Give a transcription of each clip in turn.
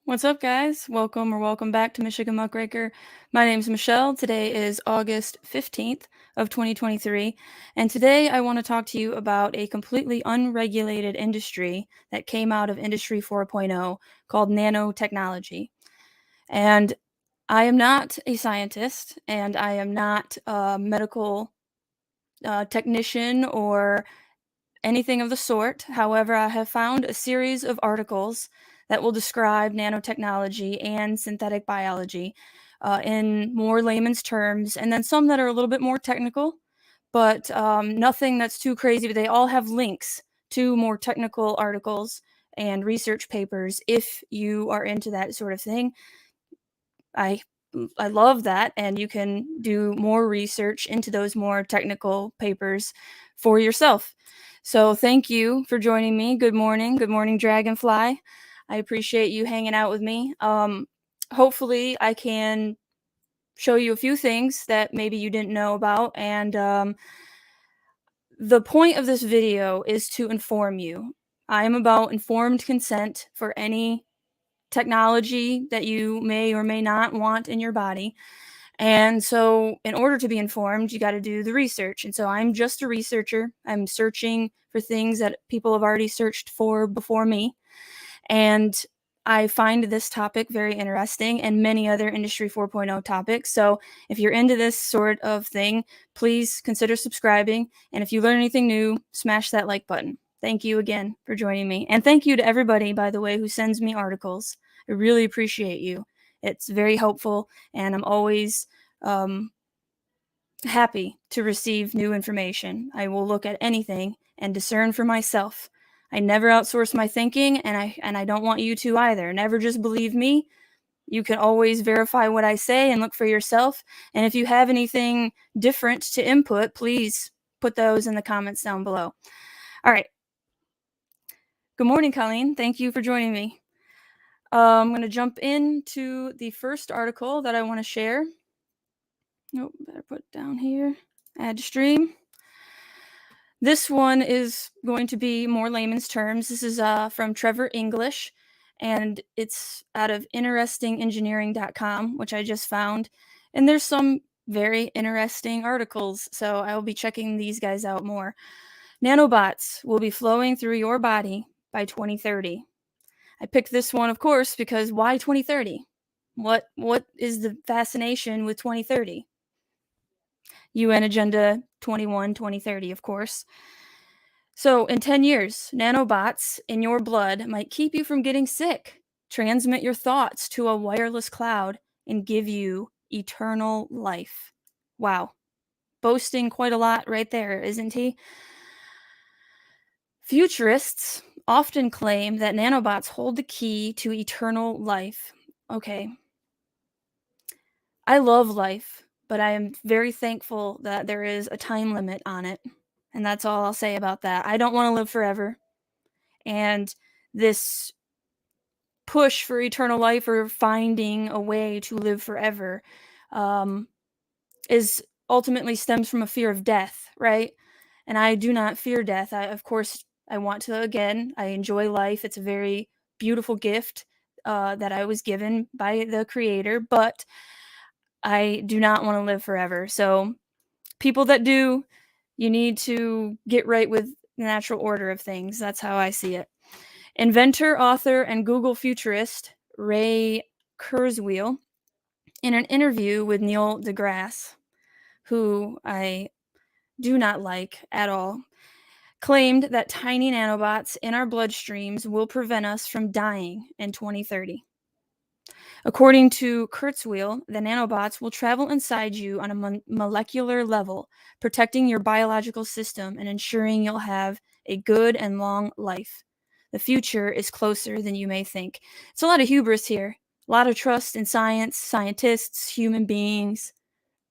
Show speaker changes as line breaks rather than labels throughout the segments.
What's up, guys? Welcome back to Michigan Muckraker. My name's Michelle. Today is August 15th of 2023, and today I want to talk to you about a completely unregulated industry that came out of Industry 4.0 called nanotechnology. And I am not a scientist, and I am not a medical technician or anything of the sort. However, I have found a series of articles that will describe nanotechnology and synthetic biology in more layman's terms, and then some that are a little bit more technical, but nothing that's too crazy. But they all have links to more technical articles and research papers if you are into that sort of thing. I love that, and you can do more research into those more technical papers for yourself. So thank you for joining me. Good morning, Dragonfly. I appreciate you hanging out with me. Hopefully, I can show you a few things that maybe you didn't know about, and the point of this video is to inform you. I am about informed consent for any technology that you may or may not want in your body. And so, in order to be informed, you got to do the research. And so, I'm just a researcher. I'm searching for things that people have already searched for before me. And I find this topic very interesting and many other Industry 4.0 topics. So, if you're into this sort of thing, please consider subscribing. And if you learn anything new, smash that like button. Thank you again for joining me. And thank you to everybody, by the way, who sends me articles. I really appreciate you. It's very helpful, and I'm always happy to receive new information. I will look at anything and discern for myself. I never outsource my thinking, and I don't want you to either. Never just believe me. You can always verify what I say and look for yourself. And if you have anything different to input, please put those in the comments down below. All right. Good morning, Colleen. Thank you for joining me. I'm going to jump into the first article that I want to share. Nope, better put it down here. Add to stream. This one is going to be more layman's terms. This is from Trevor English, and it's out of interestingengineering.com, which I just found. And there's some very interesting articles, so I'll be checking these guys out more. Nanobots will be flowing through your body by 2030. I picked this one, of course, because why 2030? What is the fascination with 2030? UN Agenda 21 2030, of course. So, in 10 years, nanobots in your blood might keep you from getting sick, transmit your thoughts to a wireless cloud, and give you eternal life. Wow. Boasting quite a lot right there, isn't he? Futurists often claim that nanobots hold the key to eternal life. Okay. I love life, but I am very thankful that there is a time limit on it. And that's all I'll say about that. I don't want to live forever. And this push for eternal life or finding a way to live forever is ultimately stems from a fear of death, right? And I do not fear death. Of course, I want to, again, I enjoy life. It's a very beautiful gift that I was given by the Creator, but I do not want to live forever. So, people that do, you need to get right with the natural order of things. That's how I see it. Inventor, author, and Google futurist Ray Kurzweil, in an interview with Neil deGrasse, who I do not like at all, claimed that tiny nanobots in our bloodstreams will prevent us from dying in 2030. According to Kurzweil, the nanobots will travel inside you on a molecular level, protecting your biological system and ensuring you'll have a good and long life. The future is closer than you may think. It's a lot of hubris here, a lot of trust in science, scientists, human beings.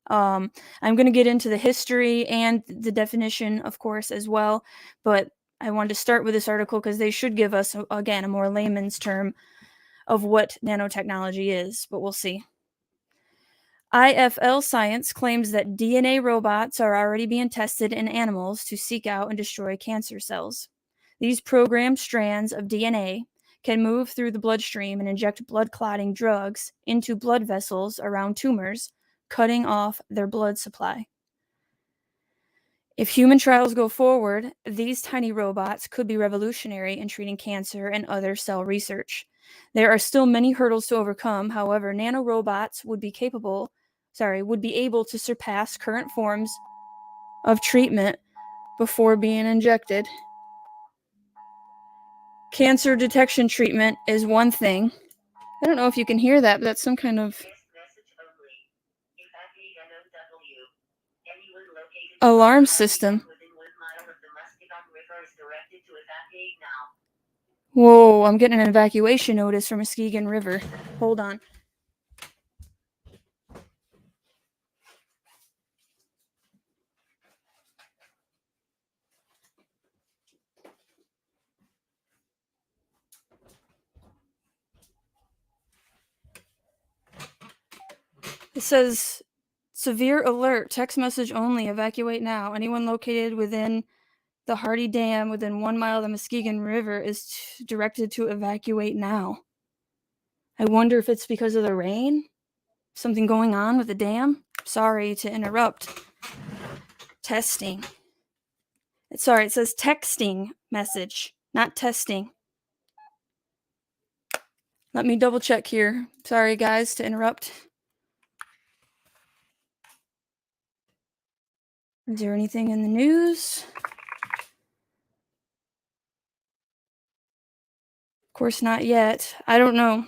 I'm going to get into the history and the definition, of course, as well, but I wanted to start with this article because they should give us, again, a more layman's term of what nanotechnology is, but we'll see. IFL Science claims that DNA robots are already being tested in animals to seek out and destroy cancer cells. These programmed strands of DNA can move through the bloodstream and inject blood clotting drugs into blood vessels around tumors, cutting off their blood supply. If human trials go forward, these tiny robots could be revolutionary in treating cancer and other cell research. There are still many hurdles to overcome. However, nanorobots would be able to surpass current forms of treatment before being injected. Cancer detection treatment is one thing. I don't know if you can hear that, but that's some kind of alarm system. Whoa, I'm getting an evacuation notice from Muskegon River. Hold on. It says, severe alert, text message only, evacuate now. Anyone located within the Hardy Dam within 1 mile of the Muskegon River is directed to evacuate now. I wonder if it's because of the rain? Something going on with the dam? Sorry to interrupt. Testing. Sorry, it says texting message, not testing. Let me double check here. Sorry, guys, to interrupt. Is there anything in the news? Of course, not yet. I don't know.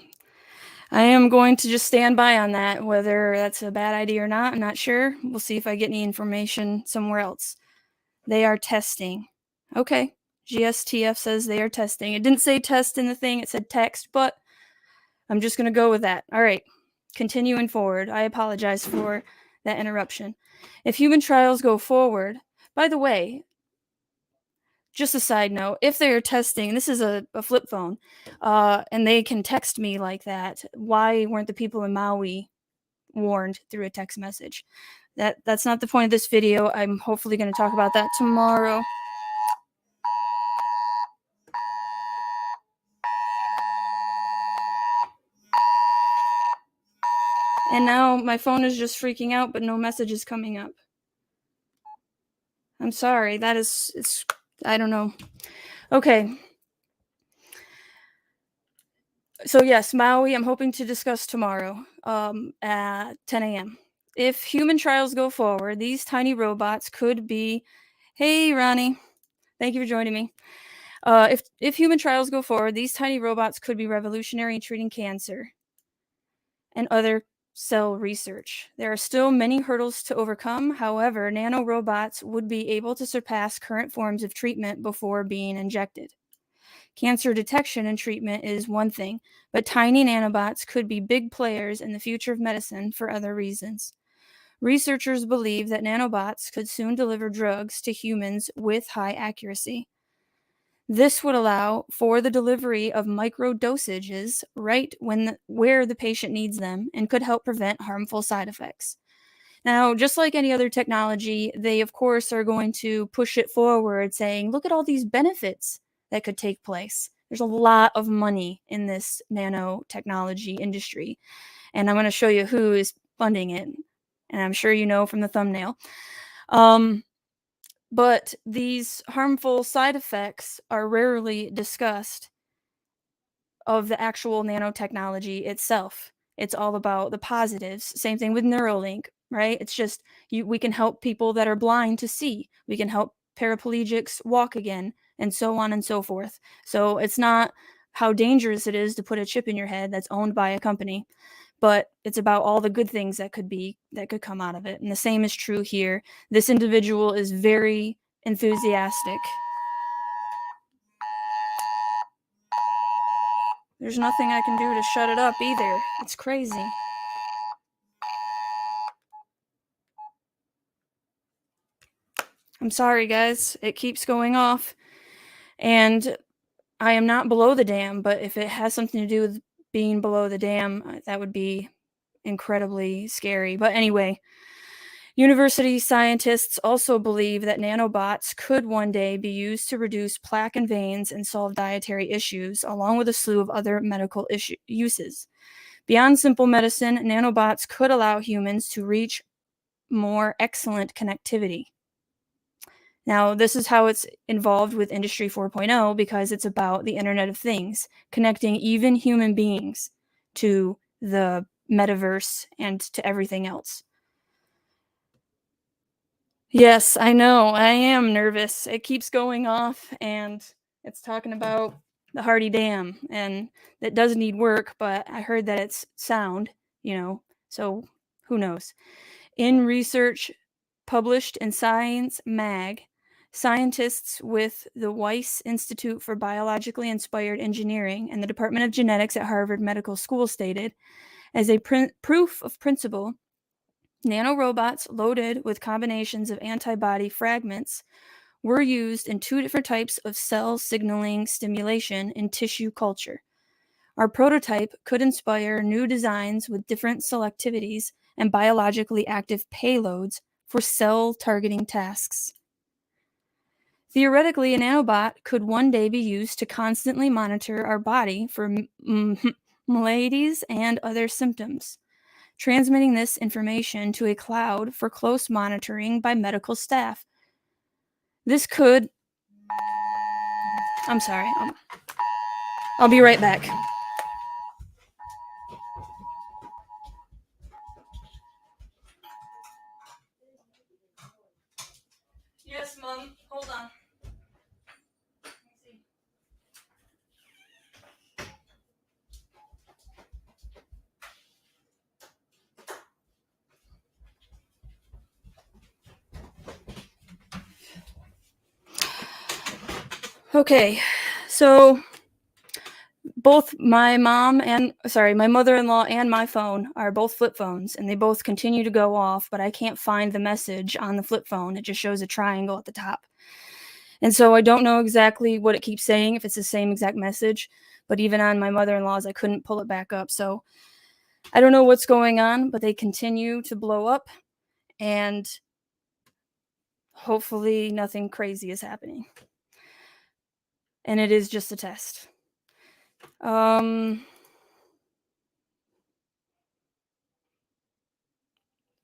I am going to just stand by on that. Whether that's a bad idea or not, I'm not sure. We'll see if I get any information somewhere else. They are testing. Okay. GSTF says they are testing. It didn't say test in the thing, it said text, but I'm just going to go with that. All right. Continuing forward. I apologize for that interruption. If human trials go forward, by the way, just a side note, if they're testing, this is a flip phone, and they can text me like that, why weren't the people in Maui warned through a text message? That's not the point of this video. I'm hopefully going to talk about that tomorrow. And now my phone is just freaking out, but no message is coming up. I'm sorry. I don't know. Okay. So yes, Maui, I'm hoping to discuss tomorrow at 10 a.m. If human trials go forward, these tiny robots could be... Hey, Ronnie. Thank you for joining me. If human trials go forward, these tiny robots could be revolutionary in treating cancer and other cell research. There are still many hurdles to overcome. However, nanorobots would be able to surpass current forms of treatment before being injected. Cancer detection and treatment is one thing, but tiny nanobots could be big players in the future of medicine for other reasons. Researchers believe that nanobots could soon deliver drugs to humans with high accuracy. This would allow for the delivery of micro dosages right where the patient needs them and could help prevent harmful side effects. Now, just like any other technology, they of course are going to push it forward saying, look at all these benefits that could take place. There's a lot of money in this nanotechnology industry, and I'm going to show you who is funding it, and I'm sure you know from the thumbnail. But these harmful side effects are rarely discussed of the actual nanotechnology itself. It's all about the positives. Same thing with Neuralink, right? It's just we can help people that are blind to see. We can help paraplegics walk again, and so on and so forth. So it's not how dangerous it is to put a chip in your head that's owned by a company, but it's about all the good things that could come out of it. And the same is true here. This individual is very enthusiastic. There's nothing I can do to shut it up either. It's crazy. I'm sorry, guys. It keeps going off. And I am not below the dam, but if it has something to do with being below the dam, that would be incredibly scary. But anyway, University scientists also believe that nanobots could one day be used to reduce plaque in veins and solve dietary issues, along with a slew of other medical uses. Beyond simple medicine, nanobots could allow humans to reach more excellent connectivity. Now, this is how it's involved with Industry 4.0 because it's about the Internet of Things, connecting even human beings to the metaverse and to everything else. Yes, I know. I am nervous. It keeps going off and it's talking about the Hardy Dam and that does need work, but I heard that it's sound, so who knows. In research published in Science Mag, scientists with the Weiss Institute for Biologically Inspired Engineering and the Department of Genetics at Harvard Medical School stated, as a proof of principle, nanorobots loaded with combinations of antibody fragments were used in 2 different types of cell signaling stimulation in tissue culture. Our prototype could inspire new designs with different selectivities and biologically active payloads for cell targeting tasks. Theoretically, a nanobot could one day be used to constantly monitor our body for maladies and other symptoms, transmitting this information to a cloud for close monitoring by medical staff. This could... I'm sorry. I'll be right back. Yes, Mom. Hold on. Okay, so both my mother-in-law and my phone are both flip phones, and they both continue to go off, but I can't find the message on the flip phone. It just shows a triangle at the top. And so I don't know exactly what it keeps saying, if it's the same exact message, but even on my mother-in-law's, I couldn't pull it back up. So I don't know what's going on, but they continue to blow up, and hopefully nothing crazy is happening. And it is just a test.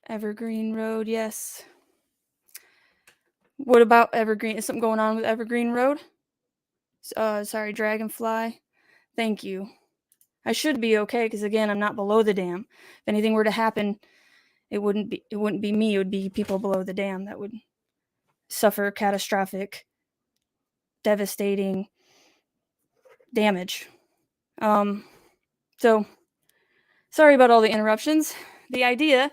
Evergreen Road, yes. What about Evergreen? Is something going on with Evergreen Road? Sorry, Dragonfly. Thank you. I should be okay because again, I'm not below the dam. If anything were to happen, it wouldn't be me. It would be people below the dam that would suffer catastrophic, devastating damage. So sorry about all the interruptions. The idea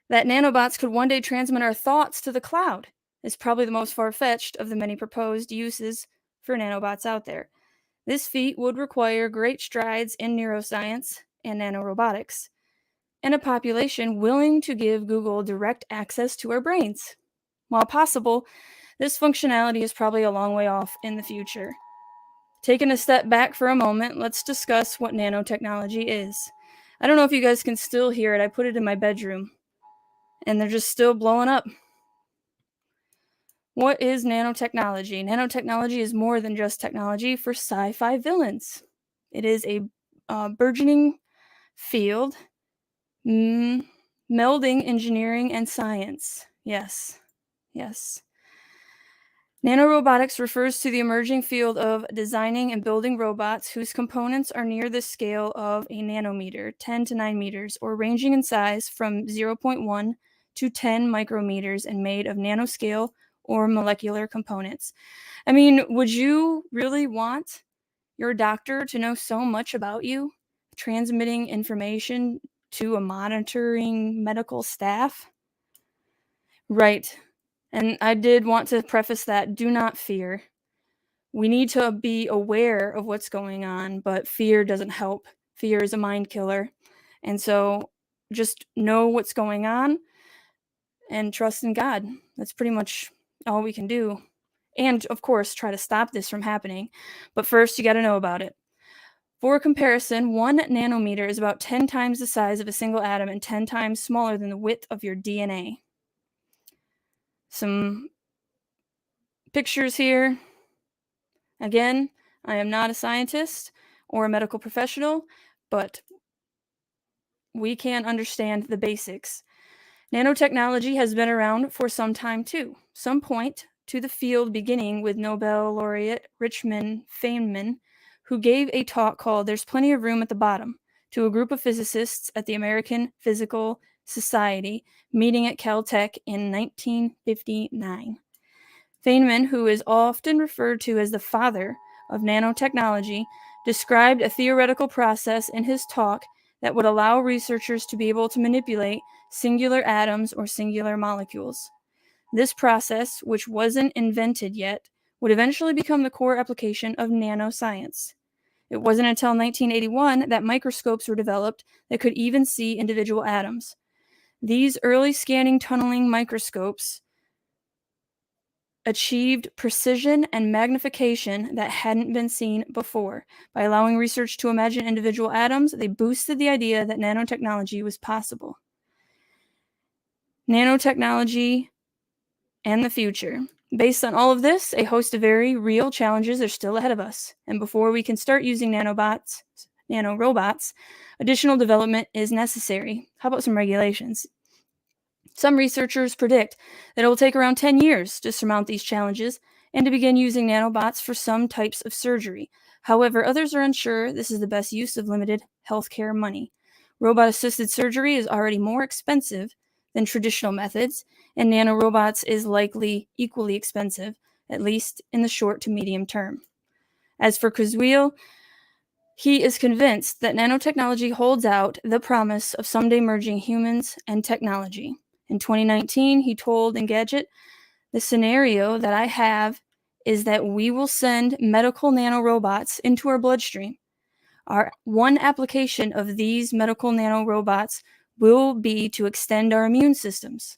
that nanobots could one day transmit our thoughts to the cloud is probably the most far-fetched of the many proposed uses for nanobots out there. This feat would require great strides in neuroscience and nanorobotics, and a population willing to give Google direct access to our brains. While possible, this functionality is probably a long way off in the future. Taking a step back for a moment, let's discuss what nanotechnology is. I don't know if you guys can still hear it. I put it in my bedroom, and they're just still blowing up. What is nanotechnology? Nanotechnology is more than just technology for sci-fi villains. It is a burgeoning field, melding engineering and science. Yes. Nanorobotics refers to the emerging field of designing and building robots whose components are near the scale of a nanometer, 10 to 9 meters, or ranging in size from 0.1 to 10 micrometers and made of nanoscale or molecular components. I mean, would you really want your doctor to know so much about you, transmitting information to a monitoring medical staff? Right. And I did want to preface that, do not fear. We need to be aware of what's going on, but fear doesn't help. Fear is a mind killer. And so just know what's going on and trust in God. That's pretty much all we can do. And of course, try to stop this from happening. But first, you got to know about it. For comparison, 1 nanometer is about 10 times the size of a single atom and 10 times smaller than the width of your DNA. Some pictures here. Again, I am not a scientist or a medical professional, but we can understand the basics. Nanotechnology has been around for some time too. Some point to the field beginning with Nobel laureate Richard Feynman, who gave a talk called There's Plenty of Room at the Bottom to a group of physicists at the American Physical Society meeting at Caltech in 1959. Feynman, who is often referred to as the father of nanotechnology, described a theoretical process in his talk that would allow researchers to be able to manipulate singular atoms or singular molecules. This process, which wasn't invented yet, would eventually become the core application of nanoscience. It wasn't until 1981 that microscopes were developed that could even see individual atoms. These early scanning tunneling microscopes achieved precision and magnification that hadn't been seen before. By allowing research to imagine individual atoms, they boosted the idea that nanotechnology was possible. Nanotechnology and the future. Based on all of this, a host of very real challenges are still ahead of us. And before we can start using nanorobots, additional development is necessary. How about some regulations? Some researchers predict that it will take around 10 years to surmount these challenges and to begin using nanobots for some types of surgery. However, others are unsure this is the best use of limited healthcare money. Robot-assisted surgery is already more expensive than traditional methods, and nanorobots is likely equally expensive, at least in the short to medium term. As for Kurzweil, he is convinced that nanotechnology holds out the promise of someday merging humans and technology. In 2019, he told Engadget, the scenario that I have is that we will send medical nanorobots into our bloodstream. Our one application of these medical nanorobots will be to extend our immune systems.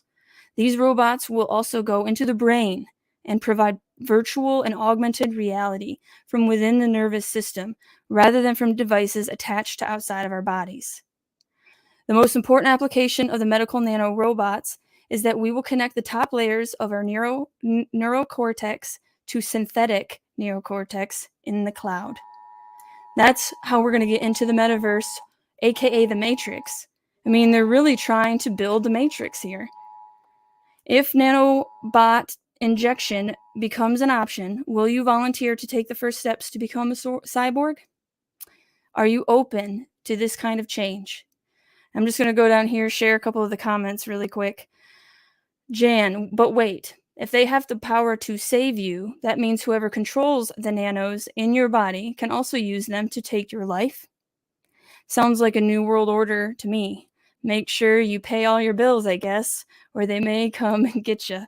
These robots will also go into the brain and provide virtual and augmented reality from within the nervous system rather than from devices attached to outside of our bodies. The most important application of the medical nanorobots is that we will connect the top layers of our neurocortex to synthetic neurocortex in the cloud. That's how we're going to get into the metaverse, aka the Matrix. I mean, they're really trying to build the Matrix here. If nanobot injection becomes an option, will you volunteer to take the first steps to become a cyborg? Are you open to this kind of change? I'm just going to go down here, share a couple of the comments really quick. Jan, but wait, if they have the power to save you, that means whoever controls the nanos in your body can also use them to take your life? Sounds like a new world order to me. Make sure you pay all your bills, I guess, or they may come and get you.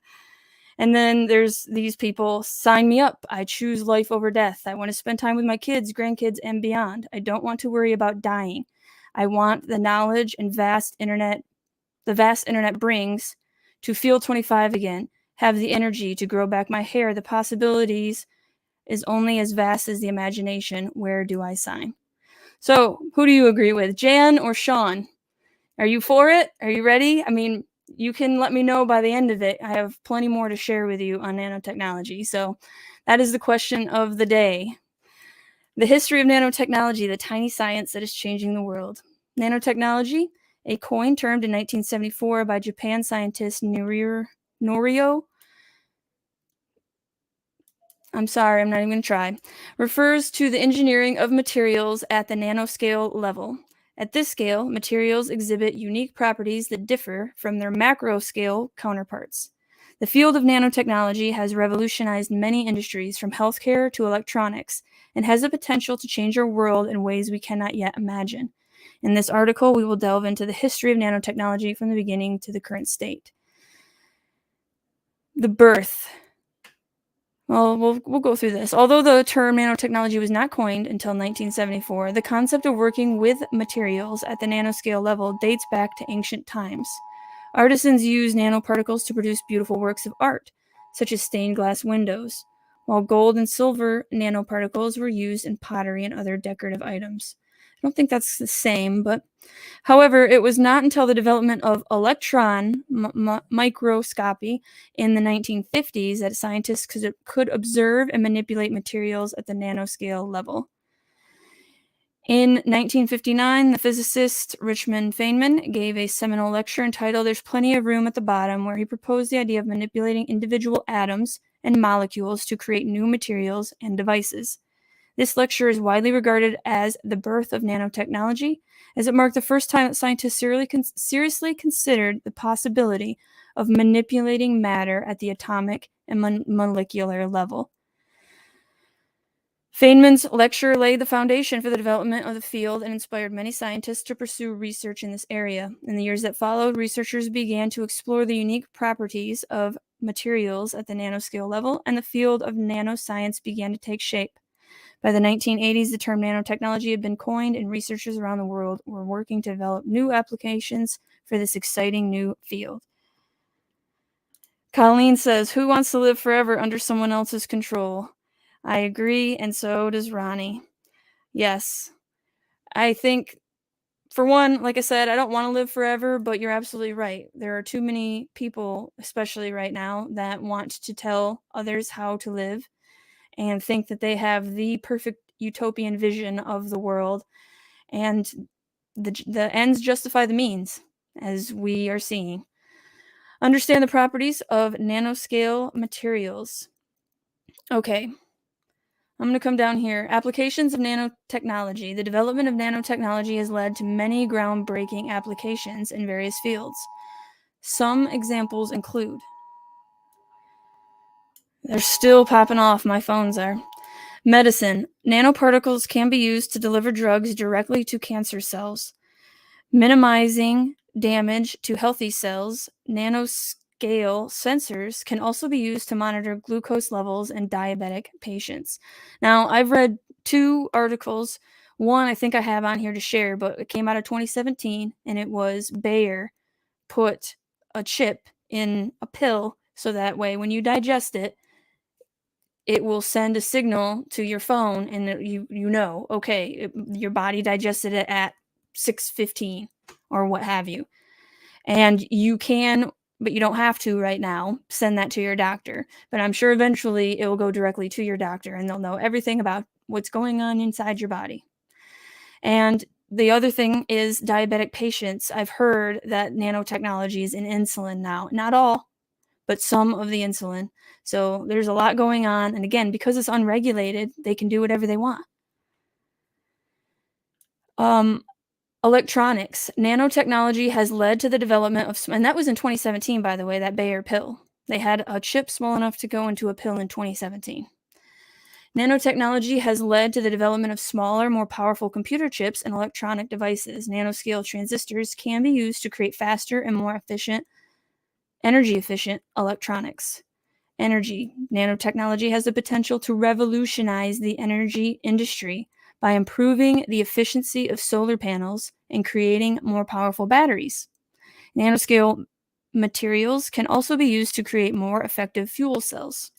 And then there's these people, sign me up. I choose life over death. I want to spend time with my kids, grandkids, and beyond. I don't want to worry about dying. I want the knowledge and the vast internet brings to feel 25 again, have the energy to grow back my hair. The possibilities is only as vast as the imagination. Where do I sign? So, who do you agree with, Jan or Sean? Are you for it? Are you ready? I mean, you can let me know by the end of it. I have plenty more to share with you on nanotechnology. So, that is the question of the day. The history of nanotechnology, the tiny science that is changing the world. Nanotechnology, a coin termed in 1974 by Japan scientist Norio. I'm sorry, I'm not even going to try. Refers to the engineering of materials at the nanoscale level. At this scale, materials exhibit unique properties that differ from their macro scale counterparts. The field of nanotechnology has revolutionized many industries from healthcare to electronics and has the potential to change our world in ways we cannot yet imagine. In this article, we will delve into the history of nanotechnology from the beginning to the current state. The birth. Well, we'll go through this. Although the term nanotechnology was not coined until 1974, the concept of working with materials at the nanoscale level dates back to ancient times. Artisans used nanoparticles to produce beautiful works of art, such as stained glass windows, while gold and silver nanoparticles were used in pottery and other decorative items. I don't think that's the same, but However, it was not until the development of electron microscopy in the 1950s that scientists could observe and manipulate materials at the nanoscale level. In 1959, the physicist Richard Feynman gave a seminal lecture entitled There's Plenty of Room at the Bottom, where he proposed the idea of manipulating individual atoms and molecules to create new materials and devices. This lecture is widely regarded as the birth of nanotechnology, as it marked the first time that scientists seriously considered the possibility of manipulating matter at the atomic and molecular level. Feynman's lecture laid the foundation for the development of the field and inspired many scientists to pursue research in this area. In the years that followed, researchers began to explore the unique properties of materials at the nanoscale level, and the field of nanoscience began to take shape. By the 1980s, the term nanotechnology had been coined, and researchers around the world were working to develop new applications for this exciting new field. Colleen says, "Who wants to live forever under someone else's control?" I agree, and so does Ronnie. Yes. I think, for one, like I said, I don't want to live forever, but you're absolutely right. There are too many people, especially right now, that want to tell others how to live and think that they have the perfect utopian vision of the world, and the ends justify the means, as we are seeing. Understand the properties of nanoscale materials. Okay, I'm going to come down here. Applications of nanotechnology. The development of nanotechnology has led to many groundbreaking applications in various fields. Some examples include... They're still popping off, my phones are. Medicine. Nanoparticles can be used to deliver drugs directly to cancer cells. Minimizing damage to healthy cells. Nanoscale sensors can also be used to monitor glucose levels in diabetic patients. Now, I've read 2 articles. One I think I have on here to share, but it came out of 2017, and it was Bayer put a chip in a pill so that way when you digest it, it will send a signal to your phone, and you know, okay, your body digested it at 6:15 or what have you. And you can, but you don't have to right now, send that to your doctor. But I'm sure eventually it will go directly to your doctor, and they'll know everything about what's going on inside your body. And the other thing is diabetic patients. I've heard that nanotechnology is in insulin now. Not all, but some of the insulin. So there's a lot going on. And again, because it's unregulated, they can do whatever they want. Electronics. Nanotechnology has led to the development of, and that was in 2017, by the way, that Bayer pill. They had a chip small enough to go into a pill in 2017. Nanotechnology has led to the development of smaller, more powerful computer chips and electronic devices. Nanoscale transistors can be used to create faster and more efficient, energy-efficient electronics. Energy. Nanotechnology has the potential to revolutionize the energy industry by improving the efficiency of solar panels and creating more powerful batteries. Nanoscale materials can also be used to create more effective fuel cells.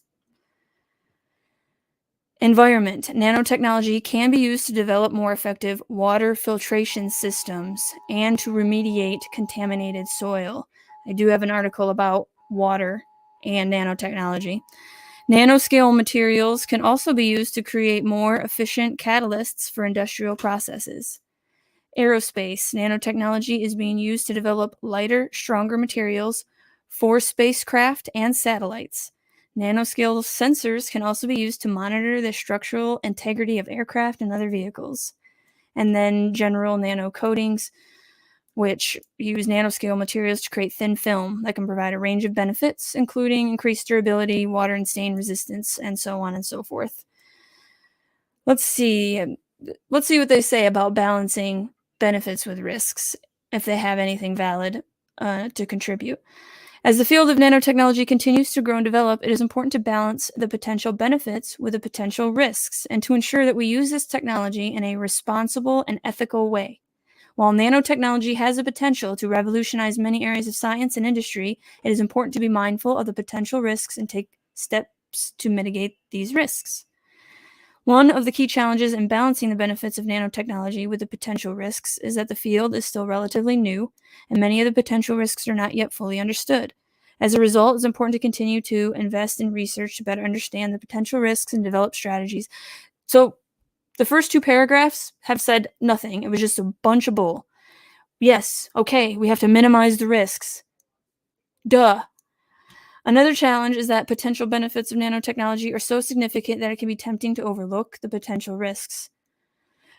Environment. Nanotechnology can be used to develop more effective water filtration systems and to remediate contaminated soil. I do have an article about water and nanotechnology. Nanoscale materials can also be used to create more efficient catalysts for industrial processes. Aerospace. Nanotechnology is being used to develop lighter, stronger materials for spacecraft and satellites. Nanoscale sensors can also be used to monitor the structural integrity of aircraft and other vehicles. And then general nanocoatings, which use nanoscale materials to create thin film that can provide a range of benefits, including increased durability, water and stain resistance, and so on and so forth. Let's see what they say about balancing benefits with risks, if they have anything valid to contribute. As the field of nanotechnology continues to grow and develop, it is important to balance the potential benefits with the potential risks, and to ensure that we use this technology in a responsible and ethical way. While nanotechnology has the potential to revolutionize many areas of science and industry, it is important to be mindful of the potential risks and take steps to mitigate these risks. One of the key challenges in balancing the benefits of nanotechnology with the potential risks is that the field is still relatively new, and many of the potential risks are not yet fully understood. As a result, it's important to continue to invest in research to better understand the potential risks and develop strategies. So, the first 2 paragraphs have said nothing. It was just a bunch of bull. Yes, okay, we have to minimize the risks. Duh. Another challenge is that potential benefits of nanotechnology are so significant that it can be tempting to overlook the potential risks.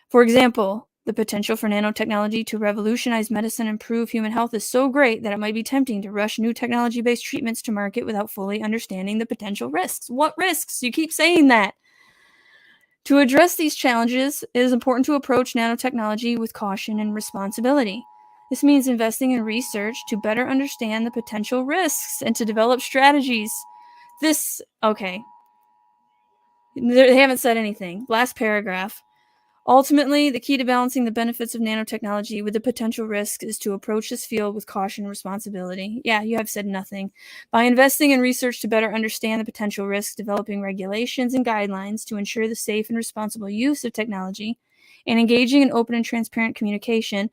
For example, the potential for nanotechnology to revolutionize medicine and improve human health is so great that it might be tempting to rush new technology-based treatments to market without fully understanding the potential risks. What risks? You keep saying that. To address these challenges, it is important to approach nanotechnology with caution and responsibility. This means investing in research to better understand the potential risks and to develop strategies. Okay. They haven't said anything. Last paragraph. Ultimately, the key to balancing the benefits of nanotechnology with the potential risks is to approach this field with caution and responsibility. Yeah, you have said nothing. By investing in research to better understand the potential risks, developing regulations and guidelines to ensure the safe and responsible use of technology, and engaging in open and transparent communication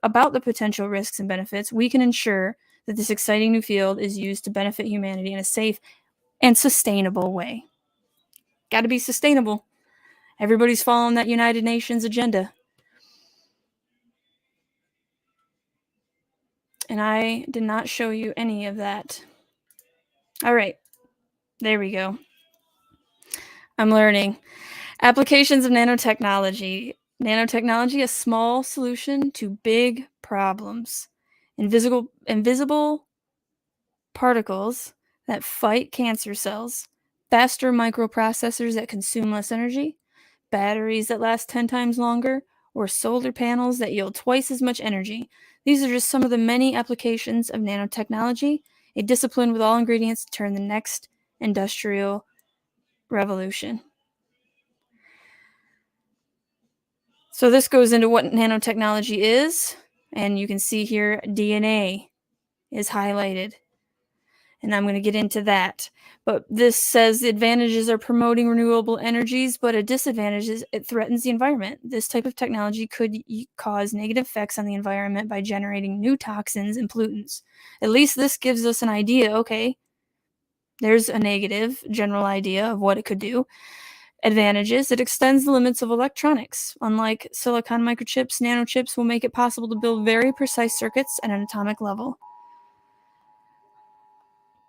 about the potential risks and benefits, we can ensure that this exciting new field is used to benefit humanity in a safe and sustainable way. Got to be sustainable. Everybody's following that United Nations agenda. And I did not show you any of that. All right, there we go. I'm learning. Applications of nanotechnology. Nanotechnology, a small solution to big problems. Invisible particles that fight cancer cells, faster microprocessors that consume less energy, batteries that last 10 times longer, or solar panels that yield twice as much energy. These are just some of the many applications of nanotechnology, a discipline with all ingredients to turn the next industrial revolution. So this goes into what nanotechnology is, and you can see here DNA is highlighted. And I'm going to get into that. But this says the advantages are promoting renewable energies, but a disadvantage is it threatens the environment. This type of technology could cause negative effects on the environment by generating new toxins and pollutants. At least this gives us an idea, okay, there's a negative general idea of what it could do. Advantages, it extends the limits of electronics. Unlike silicon microchips, nanochips will make it possible to build very precise circuits at an atomic level.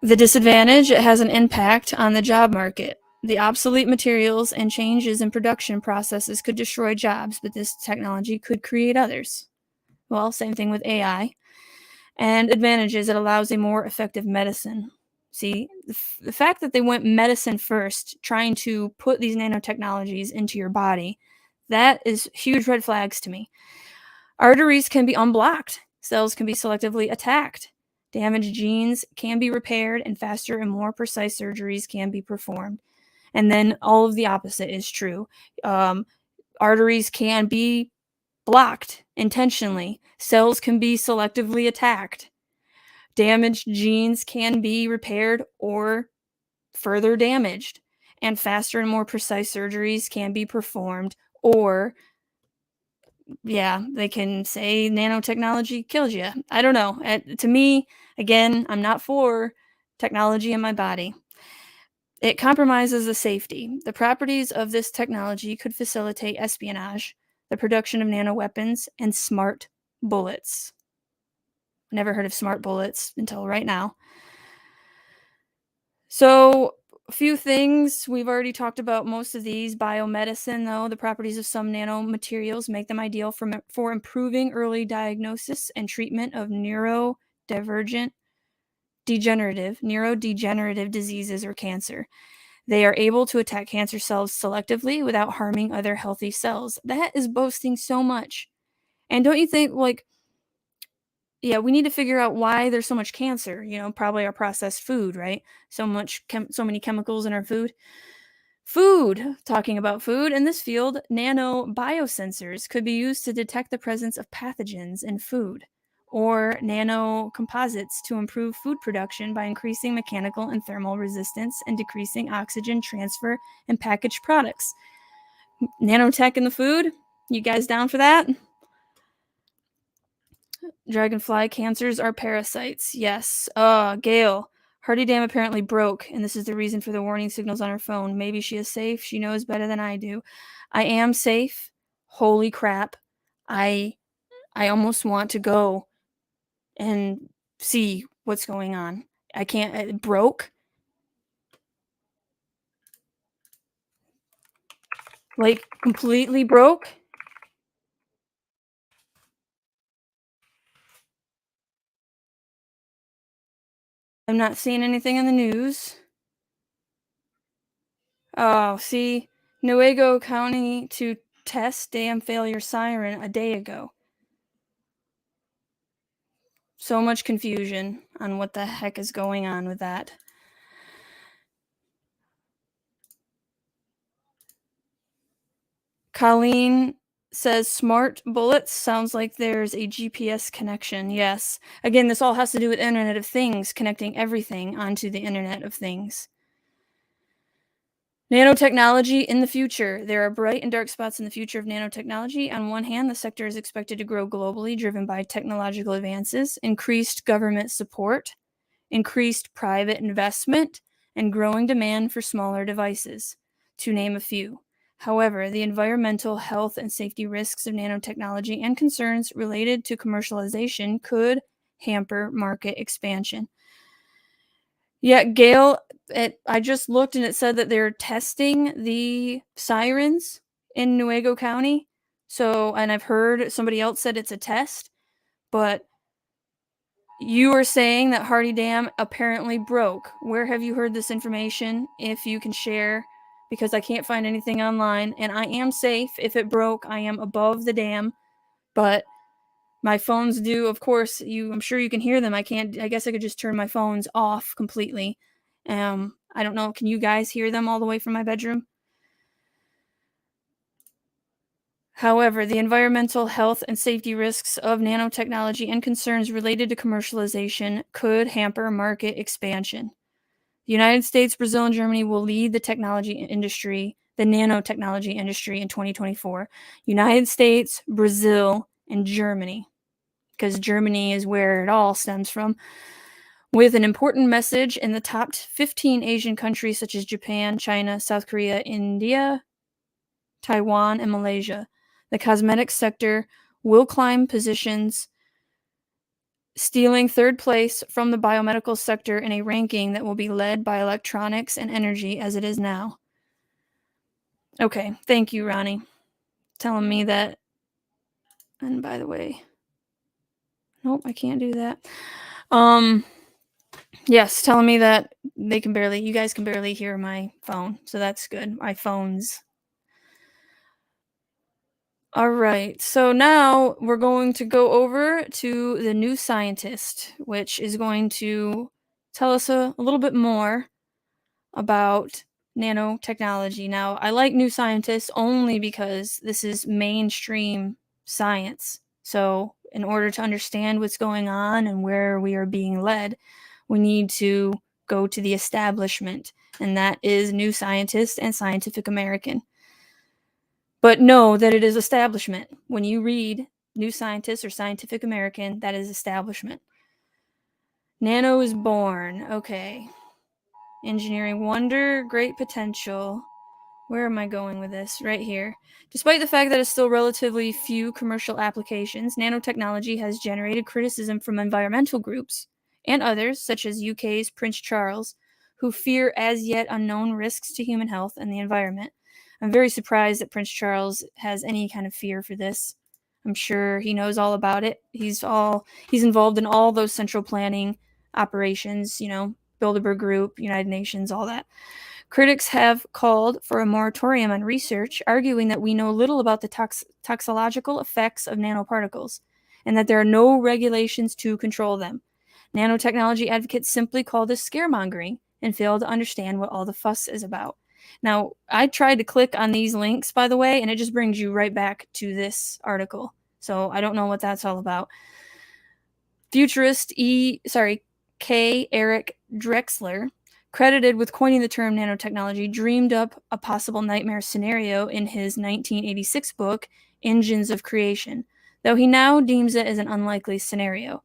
The disadvantage, it has an impact on the job market. The obsolete materials and changes in production processes could destroy jobs, but this technology could create others. Well, same thing with AI. And advantages, it allows a more effective medicine. See, the fact that they went medicine first, trying to put these nanotechnologies into your body, that is huge red flags to me. Arteries can be unblocked. Cells can be selectively attacked. Damaged genes can be repaired, and faster and more precise surgeries can be performed. And then all of the opposite is true. Arteries can be blocked intentionally. Cells can be selectively attacked. Damaged genes can be repaired or further damaged. And faster and more precise surgeries can be performed, or they can say nanotechnology kills you. I don't know. To me, again, I'm not for technology in my body. It compromises the safety. The properties of this technology could facilitate espionage, the production of nanoweapons, and smart bullets. Never heard of smart bullets until right now. So, a few things. We've already talked about most of these. Biomedicine, though, the properties of some nanomaterials make them ideal for improving early diagnosis and treatment of neurodegenerative diseases or cancer. They are able to attack cancer cells selectively without harming other healthy cells. That is boasting so much. And don't you think, we need to figure out why there's so much cancer, probably our processed food, right? So many chemicals in our food. Talking about food, in this field, nanobiosensors could be used to detect the presence of pathogens in food or nanocomposites to improve food production by increasing mechanical and thermal resistance and decreasing oxygen transfer in packaged products. Nanotech in the food? You guys down for that? Dragonfly cancers are parasites. Yes. Gail. Hardy Dam apparently broke, and this is the reason for the warning signals on her phone. Maybe she is safe. She knows better than I do. I am safe. Holy crap. I almost want to go and see what's going on. I can't. It broke. Like, completely broke. I'm not seeing anything in the news. Oh, see, Newaygo County to test dam failure siren a day ago. So much confusion on what the heck is going on with that. Colleen says smart bullets sounds like there's a GPS connection. Yes. Again, this all has to do with Internet of Things, connecting everything onto the Internet of Things. Nanotechnology in the future. There are bright and dark spots in the future of nanotechnology. On one hand, the sector is expected to grow globally, driven by technological advances, increased government support, increased private investment, and growing demand for smaller devices, to name a few. However, the environmental, health, and safety risks of nanotechnology and concerns related to commercialization could hamper market expansion. Yeah, Gail, I just looked and it said that they're testing the sirens in Newaygo County. So, and I've heard somebody else said it's a test, but you are saying that Hardy Dam apparently broke. Where have you heard this information? If you can share, because I can't find anything online, and I am safe. If it broke, I am above the dam, but my phones do, of course, I'm sure you can hear them. I guess I could just turn my phones off completely. I don't know, can you guys hear them all the way from my bedroom? However, the environmental, health, and safety risks of nanotechnology and concerns related to commercialization could hamper market expansion. The United States, Brazil, and Germany will lead the nanotechnology industry in 2024. United States, Brazil, and Germany, because Germany is where it all stems from, with an important message in the top 15 Asian countries such as Japan, China, South Korea, India, Taiwan, and Malaysia. The cosmetics sector will climb positions, stealing third place from the biomedical sector in a ranking that will be led by electronics and energy as it is now. Okay, thank you, Ronnie, telling me that. And by the way, nope, I can't do that. Yes, telling me that you guys can barely hear my phone, so that's good. My phone's. All right, so now we're going to go over to the new scientist, which is going to tell us a little bit more about nanotechnology. Now, I like new scientists only because this is mainstream science. So, in order to understand what's going on and where we are being led, we need to go to the establishment, and that is New Scientist and Scientific American. But know that it is establishment. When you read New Scientist or Scientific American, that is establishment. Nano is born. Okay. Engineering wonder, great potential. Where am I going with this? Right here. Despite the fact that it's still relatively few commercial applications, nanotechnology has generated criticism from environmental groups and others, such as UK's Prince Charles, who fear as yet unknown risks to human health and the environment. I'm very surprised that Prince Charles has any kind of fear for this. I'm sure he knows all about it. He's involved in all those central planning operations, Bilderberg Group, United Nations, all that. Critics have called for a moratorium on research, arguing that we know little about the toxicological effects of nanoparticles and that there are no regulations to control them. Nanotechnology advocates simply call this scaremongering and fail to understand what all the fuss is about. Now, I tried to click on these links, by the way, and it just brings you right back to this article. So I don't know what that's all about. Futurist K. Eric Drexler, credited with coining the term nanotechnology, dreamed up a possible nightmare scenario in his 1986 book, Engines of Creation, though he now deems it as an unlikely scenario.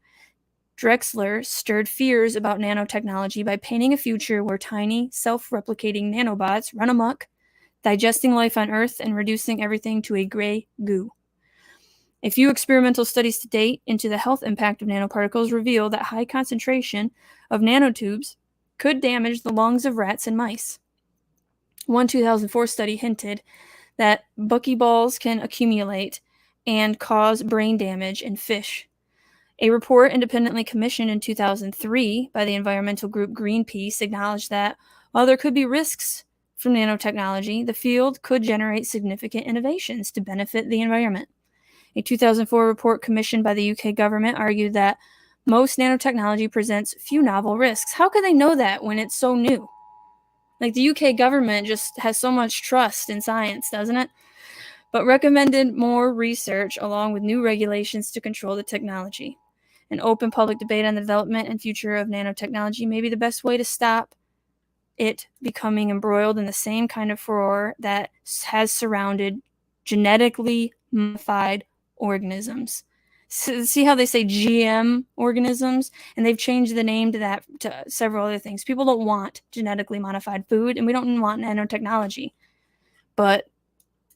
Drexler stirred fears about nanotechnology by painting a future where tiny, self-replicating nanobots run amok, digesting life on Earth and reducing everything to a gray goo. A few experimental studies to date into the health impact of nanoparticles reveal that high concentration of nanotubes could damage the lungs of rats and mice. One 2004 study hinted that buckyballs can accumulate and cause brain damage in fish. A report independently commissioned in 2003 by the environmental group Greenpeace acknowledged that while there could be risks from nanotechnology, the field could generate significant innovations to benefit the environment. A 2004 report commissioned by the UK government argued that most nanotechnology presents few novel risks. How could they know that when it's so new? Like, the UK government just has so much trust in science, doesn't it? But recommended more research along with new regulations to control the technology. An open public debate on the development and future of nanotechnology may be the best way to stop it becoming embroiled in the same kind of furor that has surrounded genetically modified organisms. See how they say GM organisms, and they've changed the name to that to several other things. People don't want genetically modified food, and we don't want nanotechnology, but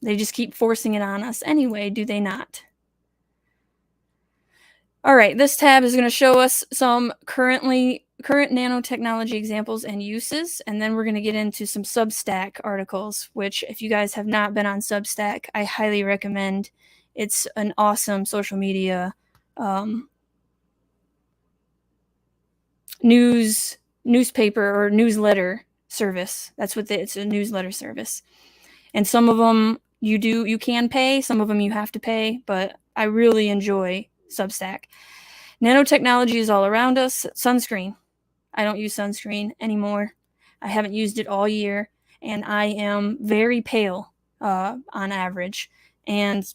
they just keep forcing it on us anyway, do they not? All right, this tab is going to show us some current nanotechnology examples and uses, and then we're going to get into some Substack articles, which if you guys have not been on Substack, I highly recommend. It's an awesome social media newspaper or newsletter service. That's what it's a newsletter service. And some of them you can pay, some of them you have to pay, but I really enjoy Substack. Nanotechnology is all around us. Sunscreen. I don't use sunscreen anymore. I haven't used it all year, and I am very pale on average. And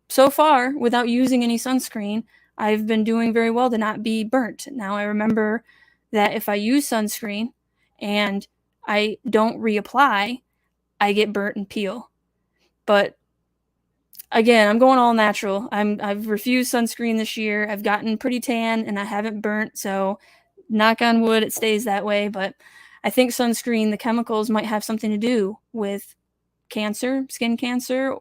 so far, without using any sunscreen, I've been doing very well to not be burnt. Now, I remember that if I use sunscreen and I don't reapply, I get burnt and peel. But again, I'm going all natural. I've refused sunscreen this year. I've gotten pretty tan and I haven't burnt, so knock on wood, it stays that way. But I think sunscreen, the chemicals might have something to do with cancer, skin cancer.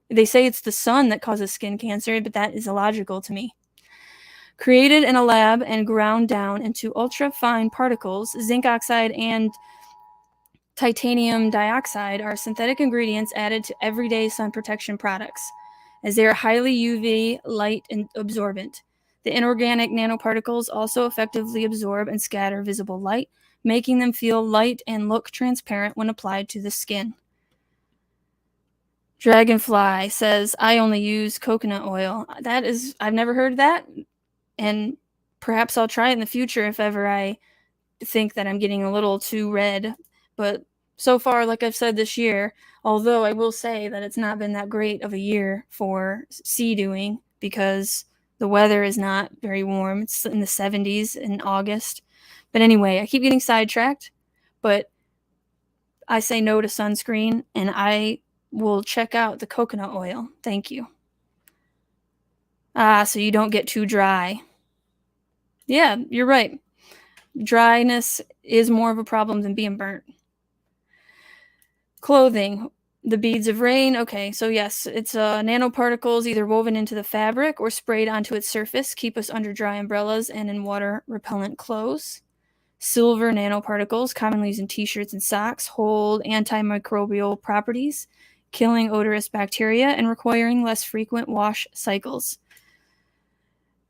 They say it's the sun that causes skin cancer, but that is illogical to me. Created in a lab and ground down into ultra-fine particles, zinc oxide and titanium dioxide are synthetic ingredients added to everyday sun protection products, as they are highly UV light absorbent. The inorganic nanoparticles also effectively absorb and scatter visible light, making them feel light and look transparent when applied to the skin. Dragonfly says, I only use coconut oil. I've never heard of that, and perhaps I'll try it in the future if ever I think that I'm getting a little too red. But so far, like I've said this year, although I will say that it's not been that great of a year for sea-dewing because the weather is not very warm. It's in the 70s in August. But anyway, I keep getting sidetracked, but I say no to sunscreen, and I will check out the coconut oil. Thank you. So you don't get too dry. Yeah, you're right. Dryness is more of a problem than being burnt. Clothing. The beads of rain. Okay, so yes, it's nanoparticles either woven into the fabric or sprayed onto its surface, keep us under dry umbrellas and in water-repellent clothes. Silver nanoparticles, commonly used in t-shirts and socks, hold antimicrobial properties, killing odorous bacteria and requiring less frequent wash cycles.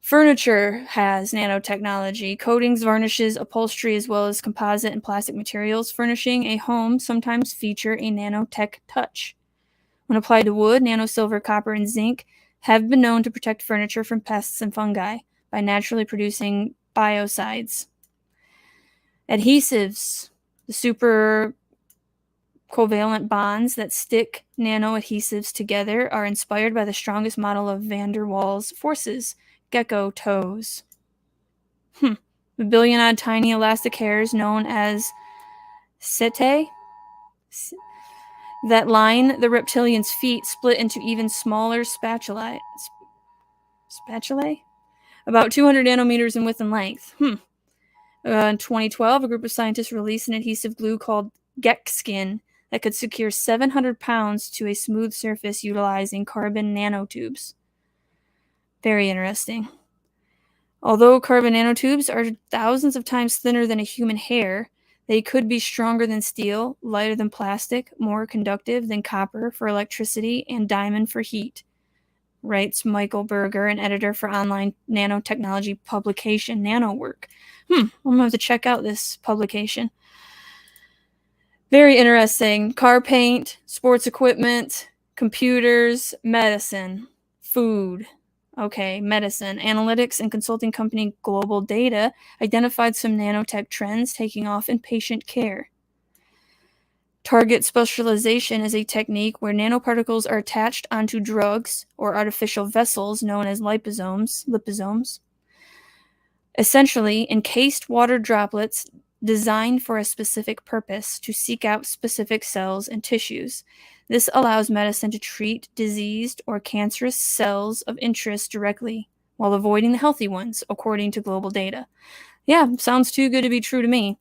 Furniture has nanotechnology. Coatings, varnishes, upholstery, as well as composite and plastic materials furnishing a home sometimes feature a nanotech touch. When applied to wood, nanosilver, copper, and zinc have been known to protect furniture from pests and fungi by naturally producing biocides. Adhesives. The super covalent bonds that stick nanoadhesives together are inspired by the strongest model of van der Waals forces, gecko toes. The billion-odd tiny elastic hairs known as setae that line the reptilian's feet split into even smaller spatulae, about 200 nanometers in width and length. In 2012, a group of scientists released an adhesive glue called Skin that could secure 700 pounds to a smooth surface utilizing carbon nanotubes. Very interesting. Although carbon nanotubes are thousands of times thinner than a human hair, they could be stronger than steel, lighter than plastic, more conductive than copper for electricity, and diamond for heat, writes Michael Berger, an editor for online nanotechnology publication Nanowork. I'm going to have to check out this publication. Very interesting. Car paint, sports equipment, computers, medicine, food. Okay, medicine. Analytics and consulting company Global Data identified some nanotech trends taking off in patient care. Target specialization is a technique where nanoparticles are attached onto drugs or artificial vessels known as liposomes. Essentially, encased water droplets designed for a specific purpose to seek out specific cells and tissues. This allows medicine to treat diseased or cancerous cells of interest directly while avoiding the healthy ones, according to Global Data. Yeah, sounds too good to be true to me.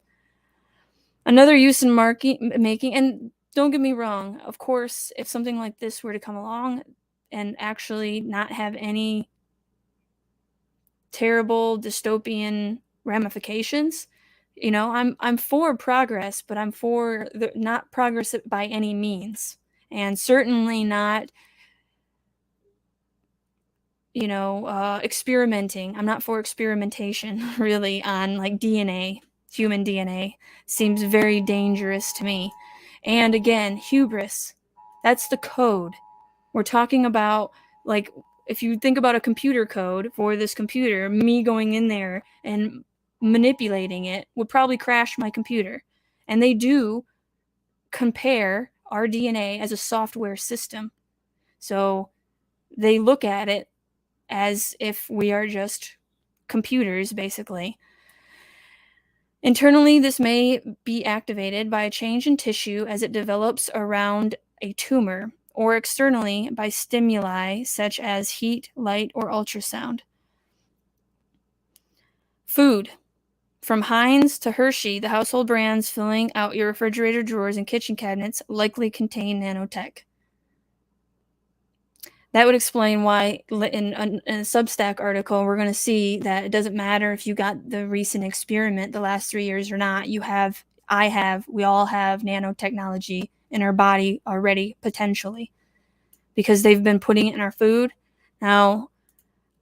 Another use in making, and don't get me wrong, of course, if something like this were to come along and actually not have any terrible dystopian ramifications, I'm for progress, but I'm for not progress by any means, and certainly not experimenting. I'm not for experimentation really on like DNA. Human DNA seems very dangerous to me. And again, hubris, that's the code we're talking about. Like, if you think about a computer code for this computer, me going in there and manipulating it would probably crash my computer. And they do compare our DNA as a software system. So they look at it as if we are just computers, basically. Internally, this may be activated by a change in tissue as it develops around a tumor, or externally by stimuli such as heat, light, or ultrasound. Food. From Heinz to Hershey, the household brands filling out your refrigerator drawers and kitchen cabinets likely contain nanotech. That would explain why in a Substack article, we're going to see that it doesn't matter if you got the recent experiment the last 3 years or not. We all have nanotechnology in our body already, potentially, because they've been putting it in our food. Now,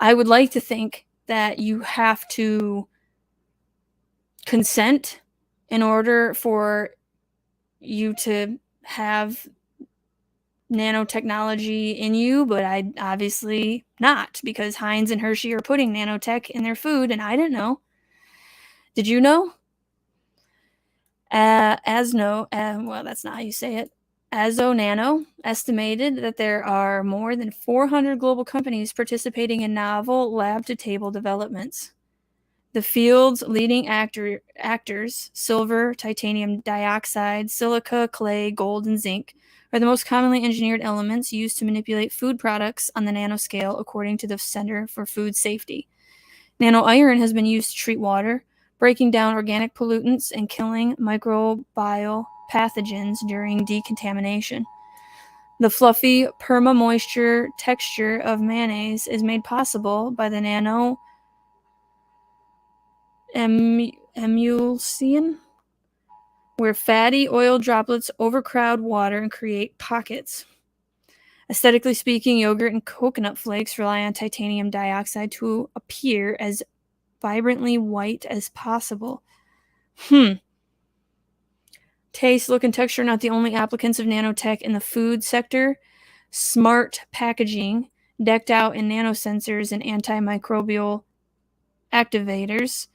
I would like to think that you have to consent in order for you to have nanotechnology in you, but I obviously not, because Heinz and Hershey are putting nanotech in their food, and I didn't know. Did you know? That's not how you say it. Nano estimated that there are more than 400 global companies participating in novel lab-to-table developments. The field's leading actors, silver, titanium dioxide, silica, clay, gold, and zinc, are the most commonly engineered elements used to manipulate food products on the nanoscale, according to the Center for Food Safety. Nanoiron has been used to treat water, breaking down organic pollutants and killing microbial pathogens during decontamination. The fluffy perma-moisture texture of mayonnaise is made possible by the nano emulsion, where fatty oil droplets overcrowd water and create pockets. Aesthetically speaking, yogurt and coconut flakes rely on titanium dioxide to appear as vibrantly white as possible. Taste, look, and texture are not the only applicants of nanotech in the food sector. Smart packaging, decked out in nanosensors and antimicrobial activators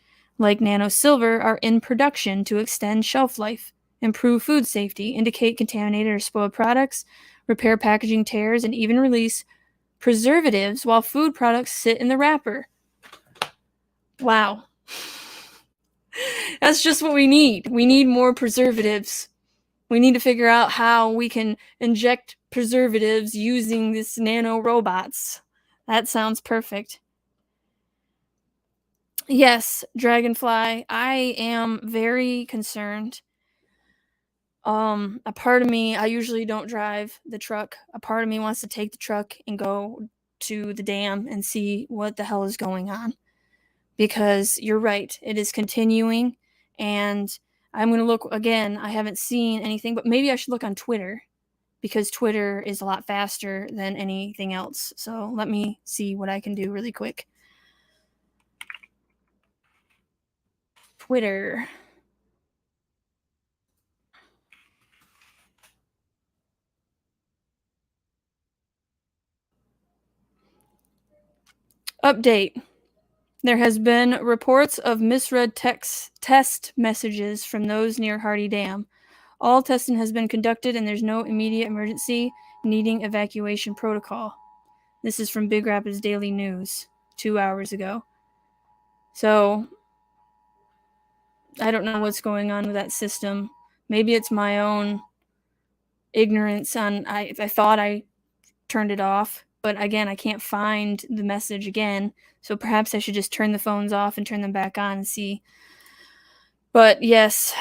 like nanosilver, are in production to extend shelf life, improve food safety, indicate contaminated or spoiled products, repair packaging tears, and even release preservatives while food products sit in the wrapper. Wow. That's just what we need. We need more preservatives. We need to figure out how we can inject preservatives using this nano robots. That sounds perfect. Yes, Dragonfly, I am very concerned. A part of me, I usually don't drive the truck. A part of me wants to take the truck and go to the dam and see what the hell is going on. Because you're right, it is continuing, and I'm going to look again. I haven't seen anything, but maybe I should look on Twitter, because Twitter is a lot faster than anything else. So let me see what I can do really quick. Twitter. Update. There has been reports of misread test messages from those near Hardy Dam. All testing has been conducted and there's no immediate emergency needing evacuation protocol. This is from Big Rapids Daily News 2 hours ago. So, I don't know what's going on with that system. Maybe it's my own ignorance on I thought I turned it off, but again, I can't find the message again. So perhaps I should just turn the phones off and turn them back on and see. But yes,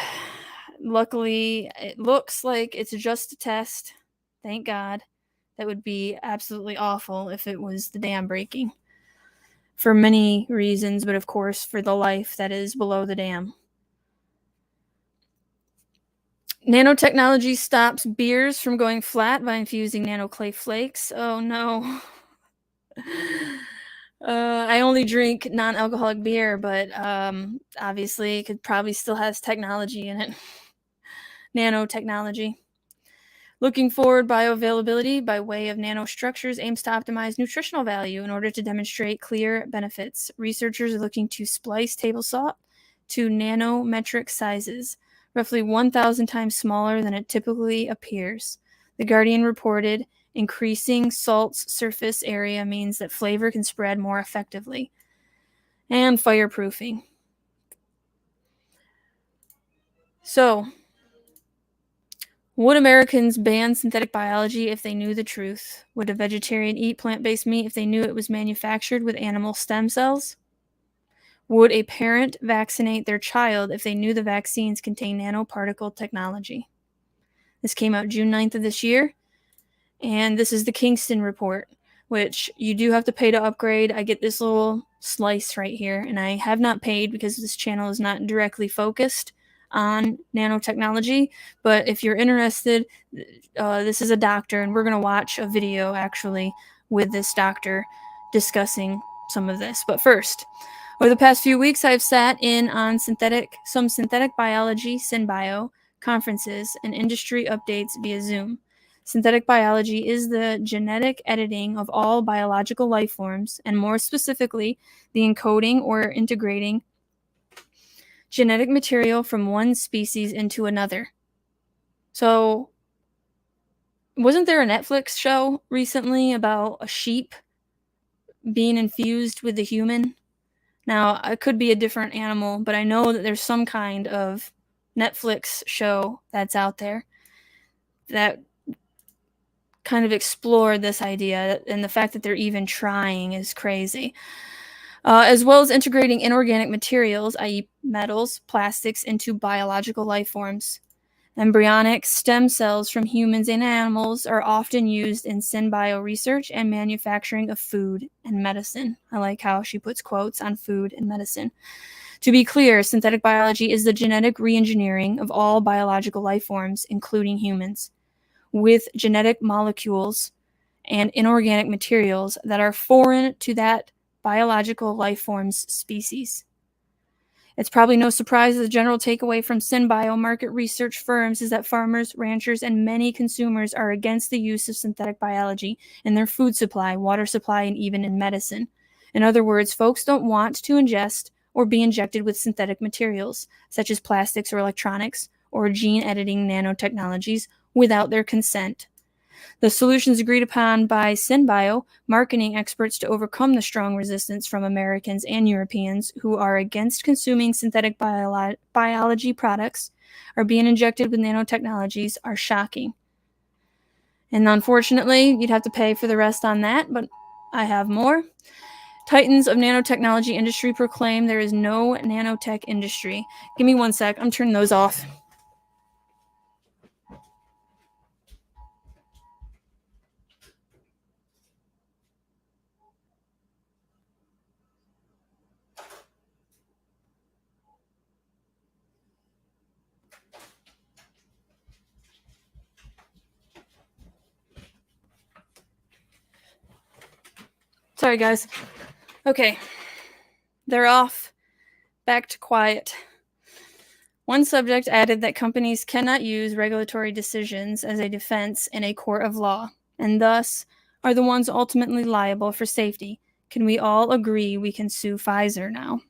luckily it looks like it's just a test. Thank God. That would be absolutely awful if it was the dam breaking. For many reasons, but of course for the life that is below the dam. Nanotechnology stops beers from going flat by infusing nanoclay flakes. Oh no. I only drink non-alcoholic beer, but obviously it probably still has technology in it. Nanotechnology. Looking forward, bioavailability by way of nanostructures aims to optimize nutritional value in order to demonstrate clear benefits. Researchers are looking to splice table salt to nanometric sizes, roughly 1,000 times smaller than it typically appears. The Guardian reported increasing salt's surface area means that flavor can spread more effectively. And fireproofing. So, would Americans ban synthetic biology if they knew the truth? Would a vegetarian eat plant-based meat if they knew it was manufactured with animal stem cells? Would a parent vaccinate their child if they knew the vaccines contain nanoparticle technology? This came out June 9th of this year, and this is the Kingston report, which you do have to pay to upgrade. I get this little slice right here, and I have not paid because this channel is not directly focused on nanotechnology, but if you're interested, this is a doctor, and we're going to watch a video actually with this doctor discussing some of this. But first, over the past few weeks, I've sat in on some synthetic biology, SynBio, conferences and industry updates via Zoom. Synthetic biology is the genetic editing of all biological life forms, and more specifically, the encoding or integrating genetic material from one species into another. So, wasn't there a Netflix show recently about a sheep being infused with the human? Now, it could be a different animal, but I know that there's some kind of Netflix show that's out there that kind of explored this idea, and the fact that they're even trying is crazy. As well as integrating inorganic materials, i.e. metals, plastics, into biological life forms. Embryonic stem cells from humans and animals are often used in synbio research and manufacturing of food and medicine. I like how she puts quotes on food and medicine. To be clear, synthetic biology is the genetic re-engineering of all biological life forms, including humans, with genetic molecules and inorganic materials that are foreign to that biological life form's species. It's probably no surprise that the general takeaway from synbio market research firms is that farmers, ranchers, and many consumers are against the use of synthetic biology in their food supply, water supply, and even in medicine. In other words, folks don't want to ingest or be injected with synthetic materials, such as plastics or electronics, or gene editing nanotechnologies, without their consent. The solutions agreed upon by SynBio, marketing experts to overcome the strong resistance from Americans and Europeans who are against consuming synthetic biology products, are being injected with nanotechnologies, are shocking. And unfortunately, you'd have to pay for the rest on that, but I have more. Titans of nanotechnology industry proclaim there is no nanotech industry. Give me 1 sec. I'm turning those off. Sorry, guys. Okay. They're off. Back to quiet. One subject added that companies cannot use regulatory decisions as a defense in a court of law, and thus are the ones ultimately liable for safety. Can we all agree we can sue Pfizer now?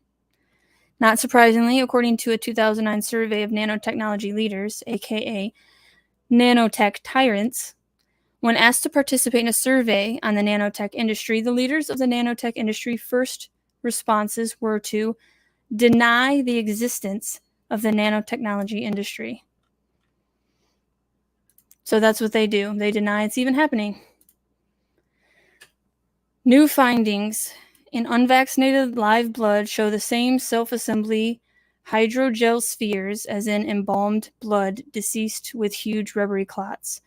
Not surprisingly, according to a 2009 survey of nanotechnology leaders, aka nanotech tyrants, when asked to participate in a survey on the nanotech industry, the leaders of the nanotech industry first responses were to deny the existence of the nanotechnology industry. So that's what they do. They deny it's even happening. New findings in unvaccinated live blood show the same self-assembly hydrogel spheres as in embalmed blood deceased with huge rubbery clots.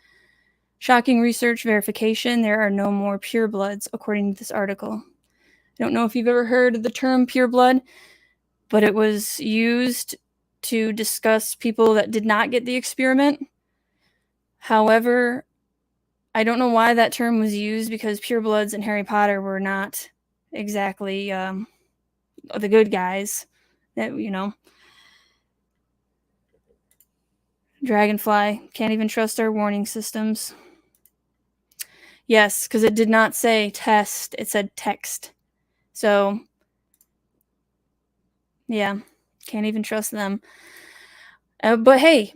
Shocking research verification, there are no more purebloods, according to this article. I don't know if you've ever heard of the term pureblood, but it was used to discuss people that did not get the experiment. However, I don't know why that term was used, because purebloods in Harry Potter were not exactly the good guys. That, you know. Dragonfly, can't even trust our warning systems. Yes, because it did not say test, it said text. So, yeah, can't even trust them. But hey,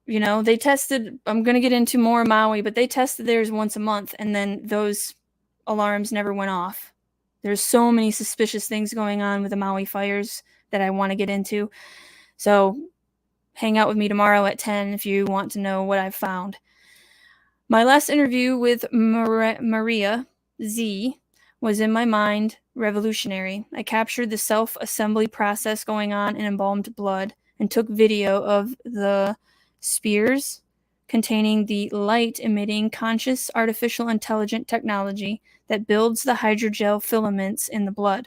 you know, they tested, I'm going to get into more Maui, but they tested theirs once a month, and then those alarms never went off. There's so many suspicious things going on with the Maui fires that I want to get into. So hang out with me tomorrow at 10 if you want to know what I've found. My last interview with Maria Z was, in my mind, revolutionary. I captured the self-assembly process going on in embalmed blood and took video of the spheres containing the light-emitting conscious artificial intelligent technology that builds the hydrogel filaments in the blood.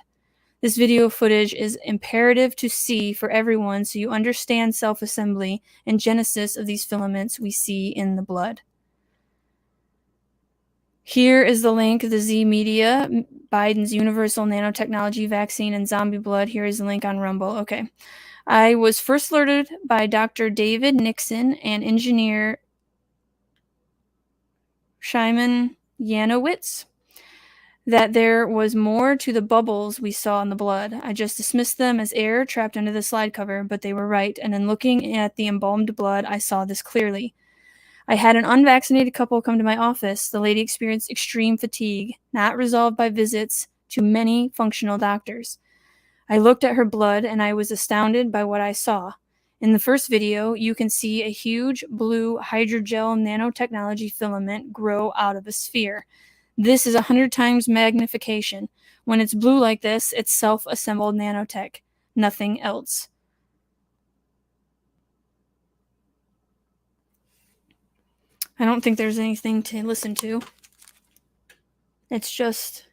This video footage is imperative to see for everyone so you understand self-assembly and genesis of these filaments we see in the blood. Here is the link, the Z Media, Biden's universal nanotechnology vaccine and zombie blood. Here is the link on Rumble. Okay. I was first alerted by Dr. David Nixon and engineer Shimon Yanowitz that there was more to the bubbles we saw in the blood. I just dismissed them as air trapped under the slide cover, but they were right, and in looking at the embalmed blood, I saw this clearly. I had an unvaccinated couple come to my office. The lady experienced extreme fatigue, not resolved by visits to many functional doctors. I looked at her blood, and I was astounded by what I saw. In the first video, you can see a huge blue hydrogel nanotechnology filament grow out of a sphere. This is 100 times magnification. When it's blue like this, it's self-assembled nanotech, nothing else. I don't think there's anything to listen to. It's just,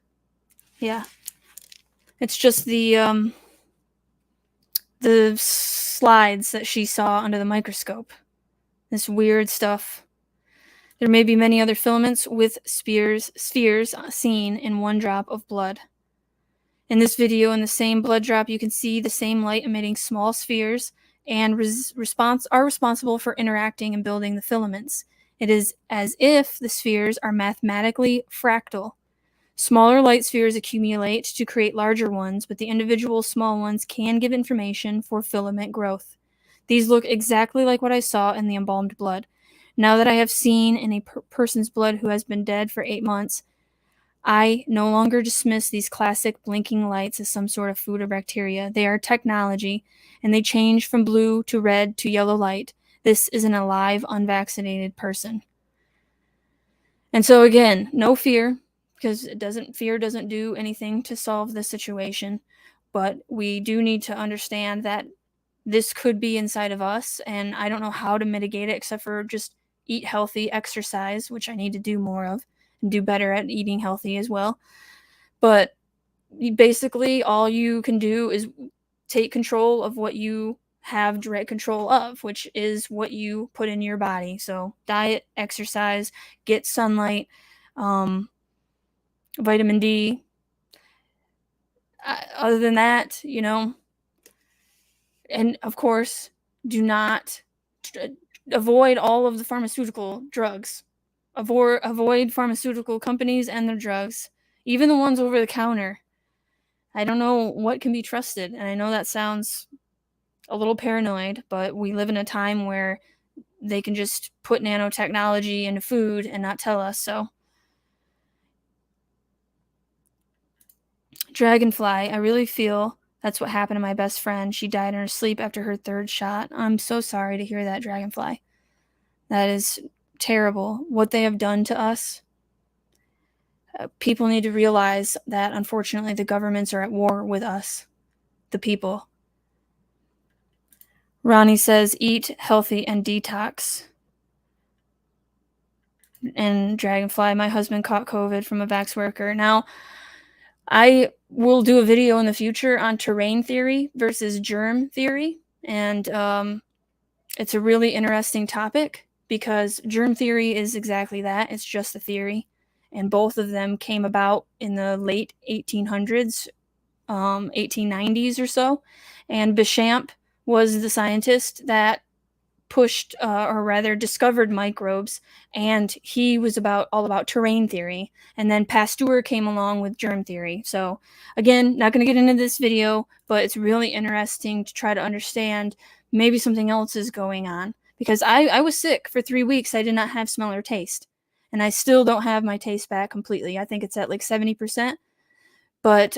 yeah. It's just the slides that she saw under the microscope. This weird stuff. There may be many other filaments with spheres seen in one drop of blood. In this video, in the same blood drop, you can see the same light-emitting small spheres and are responsible for interacting and building the filaments. It is as if the spheres are mathematically fractal. Smaller light spheres accumulate to create larger ones, but the individual small ones can give information for filament growth. These look exactly like what I saw in the embalmed blood. Now that I have seen in a person's blood who has been dead for 8 months, I no longer dismiss these classic blinking lights as some sort of food or bacteria. They are technology, and they change from blue to red to yellow light. This is an alive, unvaccinated person. And so again, no fear, because fear doesn't do anything to solve the situation. But we do need to understand that this could be inside of us, and I don't know how to mitigate it except for just eat healthy, exercise, which I need to do more of, and do better at eating healthy as well. But basically, all you can do is take control of what you have direct control of, which is what you put in your body. So diet, exercise, get sunlight, vitamin D. Other than that, and of course, do not avoid all of the pharmaceutical drugs. Avoid pharmaceutical companies and their drugs, even the ones over the counter. I don't know what can be trusted, and I know that sounds a little paranoid, but we live in a time where they can just put nanotechnology into food and not tell us. So Dragonfly, I really feel that's what happened to my best friend. She died in her sleep after her 3rd shot. I'm so sorry to hear that, Dragonfly. That is terrible. What they have done to us. People need to realize that, unfortunately, the governments are at war with us, the people. Ronnie says, eat healthy and detox. And Dragonfly, my husband caught COVID from a vax worker. Now, I will do a video in the future on terrain theory versus germ theory. And it's a really interesting topic because germ theory is exactly that. It's just a theory. And both of them came about in the late 1800s, 1890s or so. And Béchamp was the scientist that pushed, or rather discovered microbes, and he was all about terrain theory. And then Pasteur came along with germ theory. So again, not going to get into this video, but it's really interesting to try to understand maybe something else is going on. Because I was sick for 3 weeks. I did not have smell or taste. And I still don't have my taste back completely. I think it's at like 70%. But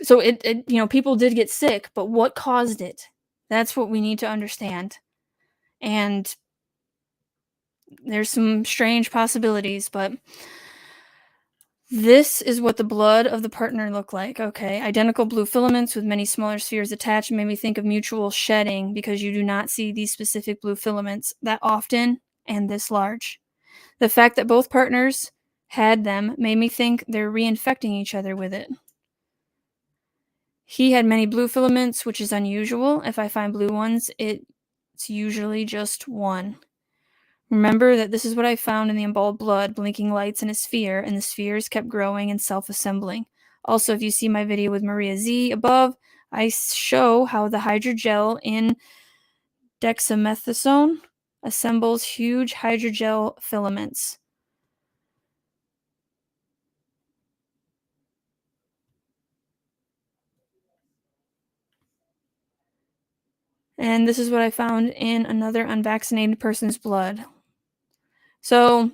so it people did get sick, but what caused it? That's what we need to understand. And there's some strange possibilities, but this is what the blood of the partner looked like. Okay, identical blue filaments with many smaller spheres attached made me think of mutual shedding because you do not see these specific blue filaments that often and this large. The fact that both partners had them made me think they're reinfecting each other with it. He had many blue filaments, which is unusual. If I find blue ones, it's usually just one. Remember that this is what I found in the embalmed blood, blinking lights in a sphere, and the spheres kept growing and self-assembling. Also, if you see my video with Maria Z above, I show how the hydrogel in dexamethasone assembles huge hydrogel filaments. And this is what I found in another unvaccinated person's blood. So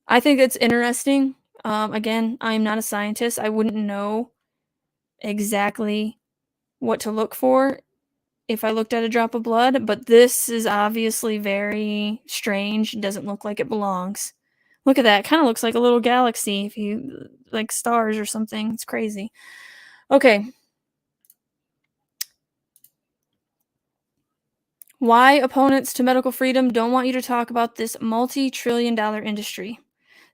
I think it's interesting. Again, I'm not a scientist. I wouldn't know exactly what to look for if I looked at a drop of blood, but this is obviously very strange. It doesn't look like it belongs. Look at that. It kind of looks like a little galaxy, if you like stars or something. It's crazy. Okay. Why opponents to medical freedom don't want you to talk about this multi-trillion-dollar industry.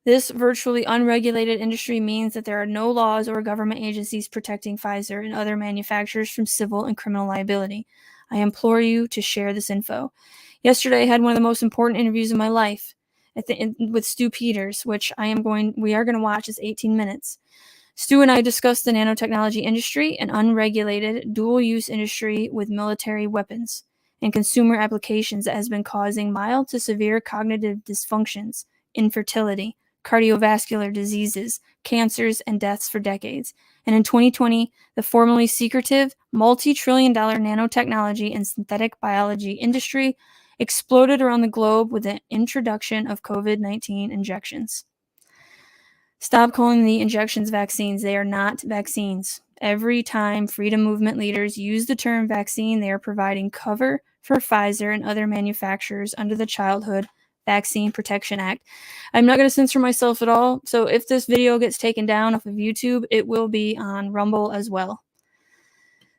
This virtually unregulated industry means that there are no laws or government agencies protecting Pfizer and other manufacturers from civil and criminal liability. I implore you to share this info. Yesterday, I had one of the most important interviews of my life with Stu Peters, which we are going to watch. It's 18 minutes. Stu and I discussed the nanotechnology industry, an unregulated, dual-use industry with military weapons and consumer applications that has been causing mild to severe cognitive dysfunctions, infertility, cardiovascular diseases, cancers, and deaths for decades. And in 2020, the formerly secretive, multi-trillion-dollar nanotechnology and synthetic biology industry exploded around the globe with the introduction of COVID-19 injections. Stop calling the injections vaccines. They are not vaccines. Every time freedom movement leaders use the term vaccine, they are providing cover for Pfizer and other manufacturers under the Childhood Vaccine Protection Act. I'm not going to censor myself at all, so if this video gets taken down off of YouTube, it will be on Rumble as well.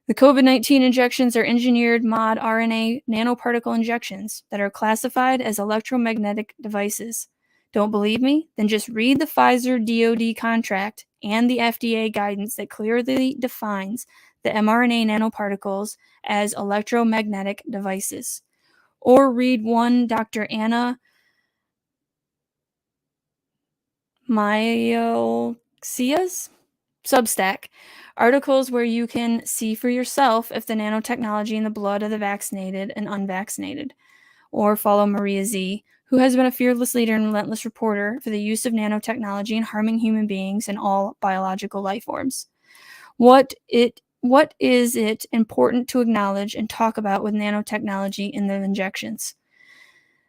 The COVID-19 injections are engineered mod RNA nanoparticle injections that are classified as electromagnetic devices. Don't believe me? Then just read the Pfizer DoD contract and the FDA guidance that clearly defines the mRNA nanoparticles as electromagnetic devices. Or read one Dr. Anna Myolcia's Substack articles where you can see for yourself if the nanotechnology in the blood of the vaccinated and unvaccinated. Or follow Maria Z., who has been a fearless leader and relentless reporter for the use of nanotechnology in harming human beings and all biological life forms. What is it important to acknowledge and talk about with nanotechnology in the injections?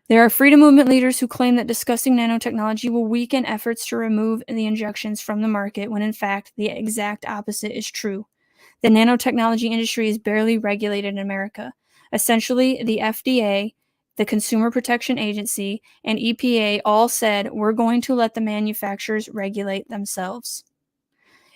There are freedom movement leaders who claim that discussing nanotechnology will weaken efforts to remove the injections from the market, when in fact the exact opposite is true. The nanotechnology industry is barely regulated in America. Essentially, the FDA, the Consumer Protection Agency, and EPA all said, we're going to let the manufacturers regulate themselves.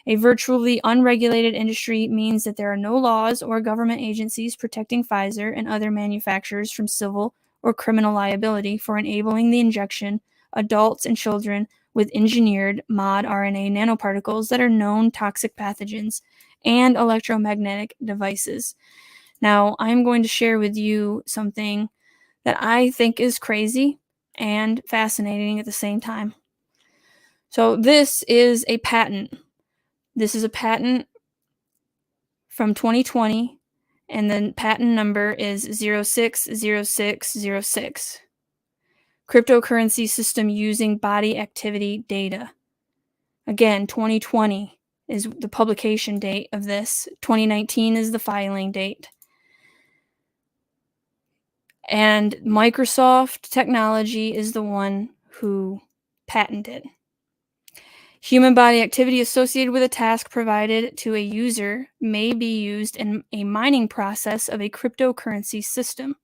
A virtually unregulated industry means that there are no laws or government agencies protecting Pfizer and other manufacturers from civil or criminal liability for enabling the injection adults and children with engineered mod RNA nanoparticles that are known toxic pathogens and electromagnetic devices. Now, I'm going to share with you something that I think is crazy and fascinating at the same time. So this is a patent. This is a patent from 2020, and the patent number is 060606. Cryptocurrency system using body activity data. Again, 2020 is the publication date of this. 2019 is the filing date. And Microsoft Technology is the one who patented it. Human body activity associated with a task provided to a user may be used in a mining process of a cryptocurrency system.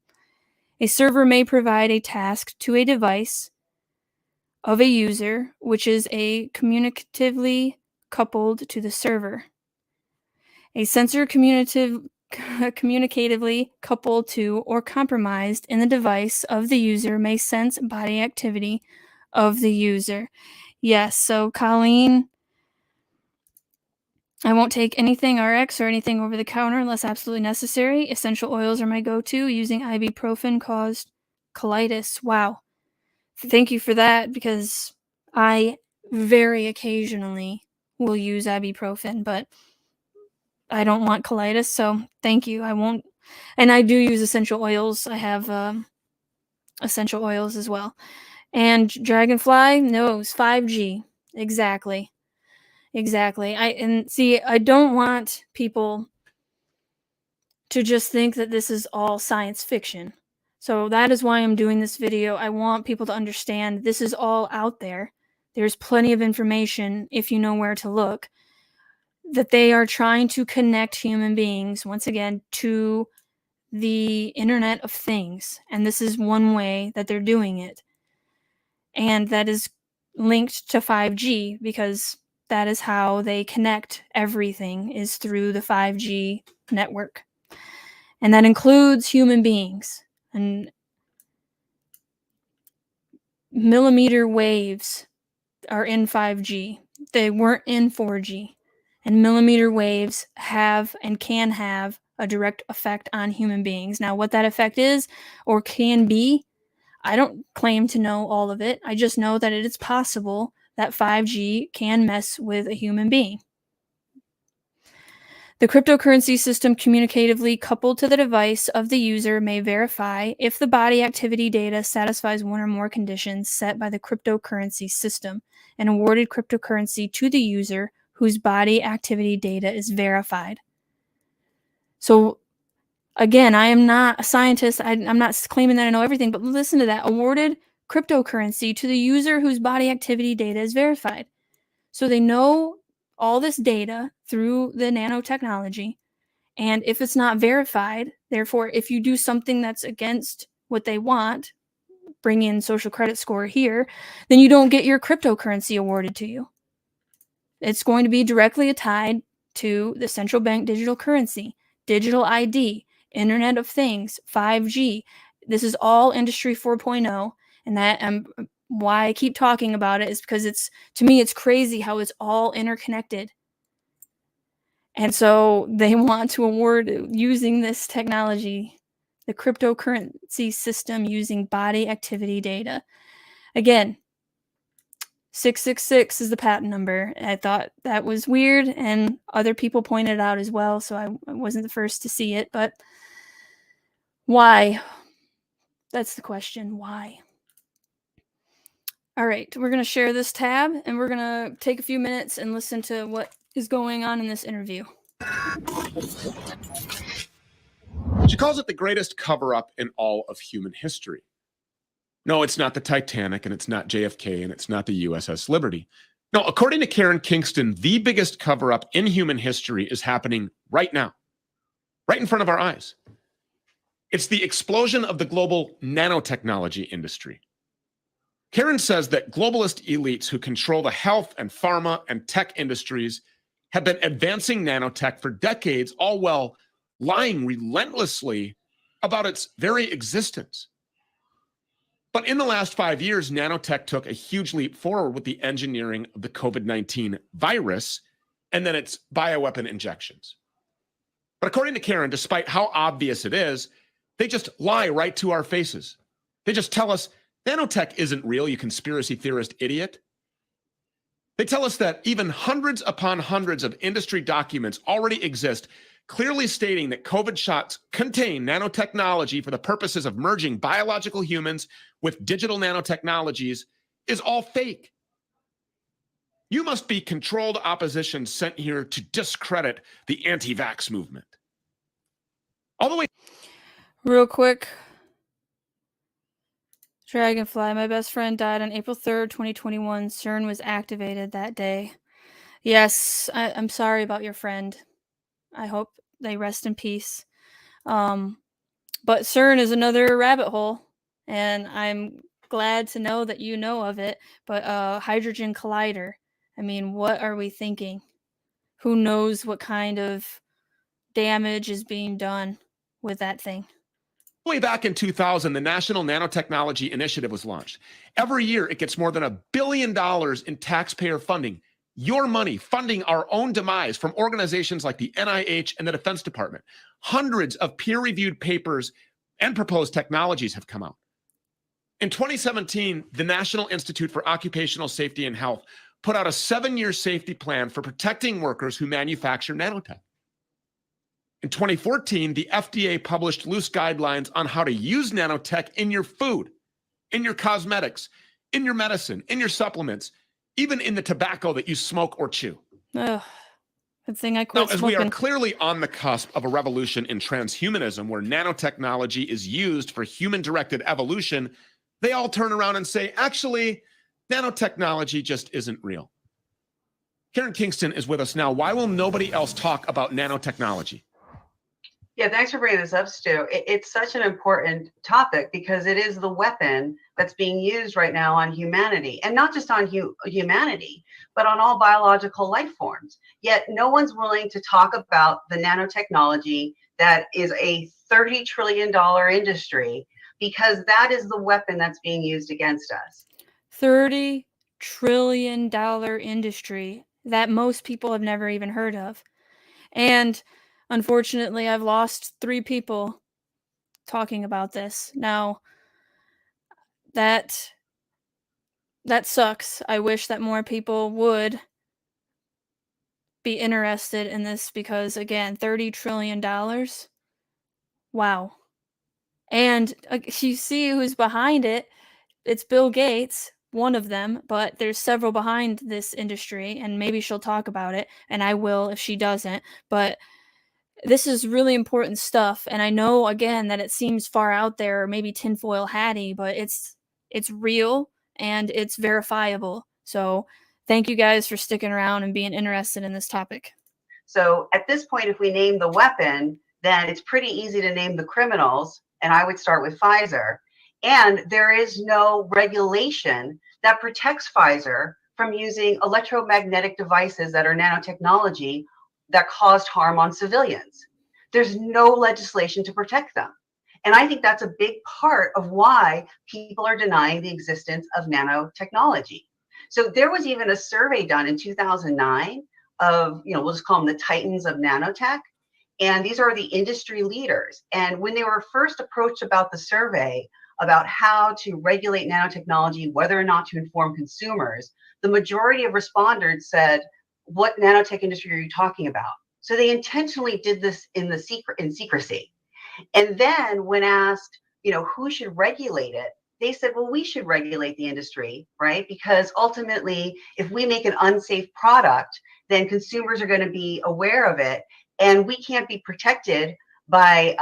A server may provide a task to a device of a user, which is communicatively coupled to the server. A sensor communicatively coupled to or compromised in the device of the user may sense body activity of the user. Yes, so Colleen, I won't take anything RX or anything over the counter unless absolutely necessary. Essential oils are my go-to. Using ibuprofen caused colitis. Wow. Thank you for that, because I very occasionally will use ibuprofen, but I don't want colitis, so thank you. I won't. And I do use essential oils. I have essential oils as well. And Dragonfly knows 5G. Exactly. I don't want people to just think that this is all science fiction. So that is why I'm doing this video. I want people to understand this is all out there. There's plenty of information, if you know where to look, that they are trying to connect human beings, once again, to the Internet of Things. And this is one way that they're doing it. And that is linked to 5G, because that is how they connect everything, is through the 5G network. And that includes human beings. And millimeter waves are in 5G. They weren't in 4G. And millimeter waves have and can have a direct effect on human beings. Now, what that effect is or can be, I don't claim to know all of it. I just know that it is possible that 5G can mess with a human being. The cryptocurrency system communicatively coupled to the device of the user may verify if the body activity data satisfies one or more conditions set by the cryptocurrency system and awarded cryptocurrency to the user whose body activity data is verified. So Again, I am not a scientist. I'm not claiming that I know everything, but listen to that. Awarded cryptocurrency to the user whose body activity data is verified. So they know all this data through the nanotechnology. And if it's not verified, therefore, if you do something that's against what they want, bring in social credit score here, then you don't get your cryptocurrency awarded to you. It's going to be directly tied to the central bank digital currency, digital ID, Internet of Things, 5G. This is all Industry 4.0, and that why I keep talking about it is because to me it's crazy how it's all interconnected. And so they want to award using this technology, the cryptocurrency system using body activity data. Again, 666 is the patent number. I thought that was weird, and other people pointed it out as well, so I wasn't the first to see it. But why? That's the question. Why? All right, we're going to share this tab, and we're going to take a few minutes and listen to what is going on in this interview.
She calls it the greatest cover-up in all of human history. No, it's not the Titanic, and it's not JFK, and it's not the USS Liberty. No, according to Karen Kingston, the biggest cover-up in human history is happening right now, right in front of our eyes. It's the explosion of the global nanotechnology industry. Karen says that globalist elites who control the health and pharma and tech industries have been advancing nanotech for decades, all while lying relentlessly about its very existence. But in the last 5 years, nanotech took a huge leap forward with the engineering of the COVID-19 virus and then its bioweapon injections. But according to Karen, despite how obvious it is, they just lie right to our faces. They just tell us nanotech isn't real, you conspiracy theorist idiot. They tell us that even hundreds upon hundreds of industry documents already exist, clearly stating that COVID shots contain nanotechnology for the purposes of merging biological humans with digital nanotechnologies is all fake. You must be controlled opposition sent here to discredit the anti-vax movement. All the way.
Real quick. Dragonfly, my best friend died on April 3rd, 2021. CERN was activated that day. Yes, I'm sorry about your friend. I hope they rest in peace. But CERN is another rabbit hole, and I'm glad to know that you know of it. But hydrogen collider, I mean, what are we thinking? Who knows what kind of damage is being done with that thing?
Way back in 2000, the National Nanotechnology Initiative was launched. Every year, it gets more than $1 billion in taxpayer funding. Your money funding our own demise from organizations like the NIH and the Defense Department. Hundreds of peer-reviewed papers and proposed technologies have come out. In 2017, the National Institute for Occupational Safety and Health put out a 7-year safety plan for protecting workers who manufacture nanotech. In 2014, the FDA published loose guidelines on how to use nanotech in your food, in your cosmetics, in your medicine, in your supplements, even in the tobacco that you smoke or chew.
Ugh, good thing I quit
Now, as
smoking.
we are clearly on the cusp of a revolution in transhumanism where nanotechnology is used for human-directed evolution, they all turn around and say, actually, nanotechnology just isn't real. Karen Kingston is with us now. Why will nobody else talk about nanotechnology?
Yeah, thanks for bringing this up, Stu. It's such an important topic because it is the weapon that's being used right now on humanity, and not just on humanity, but on all biological life forms. Yet no one's willing to talk about the nanotechnology that is a $30 trillion industry, because that is the weapon that's being used against us.
$30 trillion industry that most people have never even heard of. And unfortunately, I've lost 3 people talking about this. Now, that sucks. I wish that more people would be interested in this because, again, $30 trillion. Wow. And you see who's behind it. It's Bill Gates, one of them, but there's several behind this industry, and maybe she'll talk about it, and I will if she doesn't. But this is really important stuff. And I know, again, that it seems far out there, or maybe tinfoil hatty, but it's real and it's verifiable. So thank you guys for sticking around and being interested in this topic.
So at this point, if we name the weapon, then it's pretty easy to name the criminals. And I would start with Pfizer. And there is no regulation that protects Pfizer from using electromagnetic devices that are nanotechnology that caused harm on civilians. There's no legislation to protect them. And I think that's a big part of why people are denying the existence of nanotechnology. So there was even a survey done in 2009 of, we'll just call them the titans of nanotech. And these are the industry leaders. And when they were first approached about the survey about how to regulate nanotechnology, whether or not to inform consumers, the majority of respondents said, what nanotech industry are you talking about? So they intentionally did this in secrecy. And then when asked, who should regulate it, they said, well, we should regulate the industry, right? Because ultimately, if we make an unsafe product, then consumers are going to be aware of it. And we can't be protected by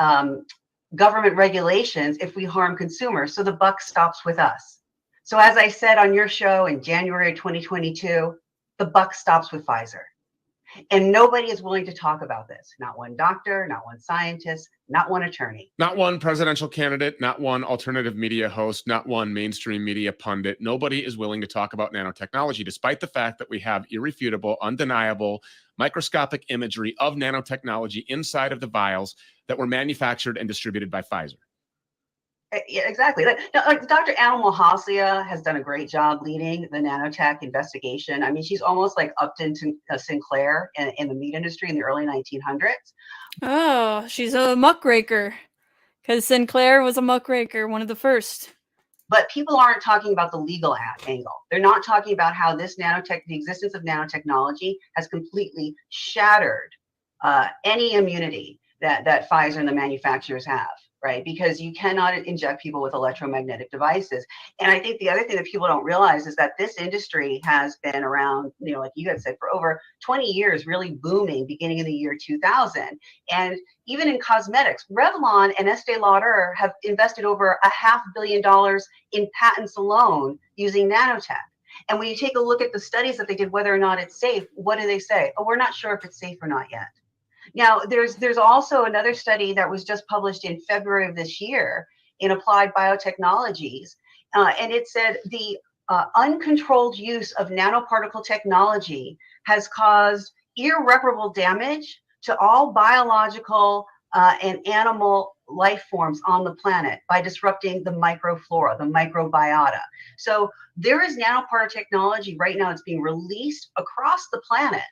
government regulations if we harm consumers. So the buck stops with us. So as I said on your show in January 2022, the buck stops with Pfizer. And nobody is willing to talk about this. Not one doctor, not one scientist, not one attorney.
Not one presidential candidate, not one alternative media host, not one mainstream media pundit. Nobody is willing to talk about nanotechnology, despite the fact that we have irrefutable, undeniable, microscopic imagery of nanotechnology inside of the vials that were manufactured and distributed by Pfizer.
Yeah, exactly. Like Dr. Anna Mohasia has done a great job leading the nanotech investigation. I mean, she's almost like Upton Sinclair in the meat industry in the early 1900s.
Oh, she's a muckraker, because Sinclair was a muckraker, one of the first.
But people aren't talking about the legal angle. They're not talking about how the existence of nanotechnology has completely shattered any immunity that Pfizer and the manufacturers have. Right? Because you cannot inject people with electromagnetic devices. And I think the other thing that people don't realize is that this industry has been around, like you had said, for over 20 years, really booming beginning in the year 2000. And even in cosmetics, Revlon and Estee Lauder have invested over $500 million in patents alone using nanotech. And when you take a look at the studies that they did, whether or not it's safe, what do they say? Oh, we're not sure if it's safe or not yet. Now, there's also another study that was just published in February of this year in Applied Biotechnologies, and it said the uncontrolled use of nanoparticle technology has caused irreparable damage to all biological and animal life forms on the planet by disrupting the microflora, the microbiota. So there is nanoparticle technology right now that's being released across the planet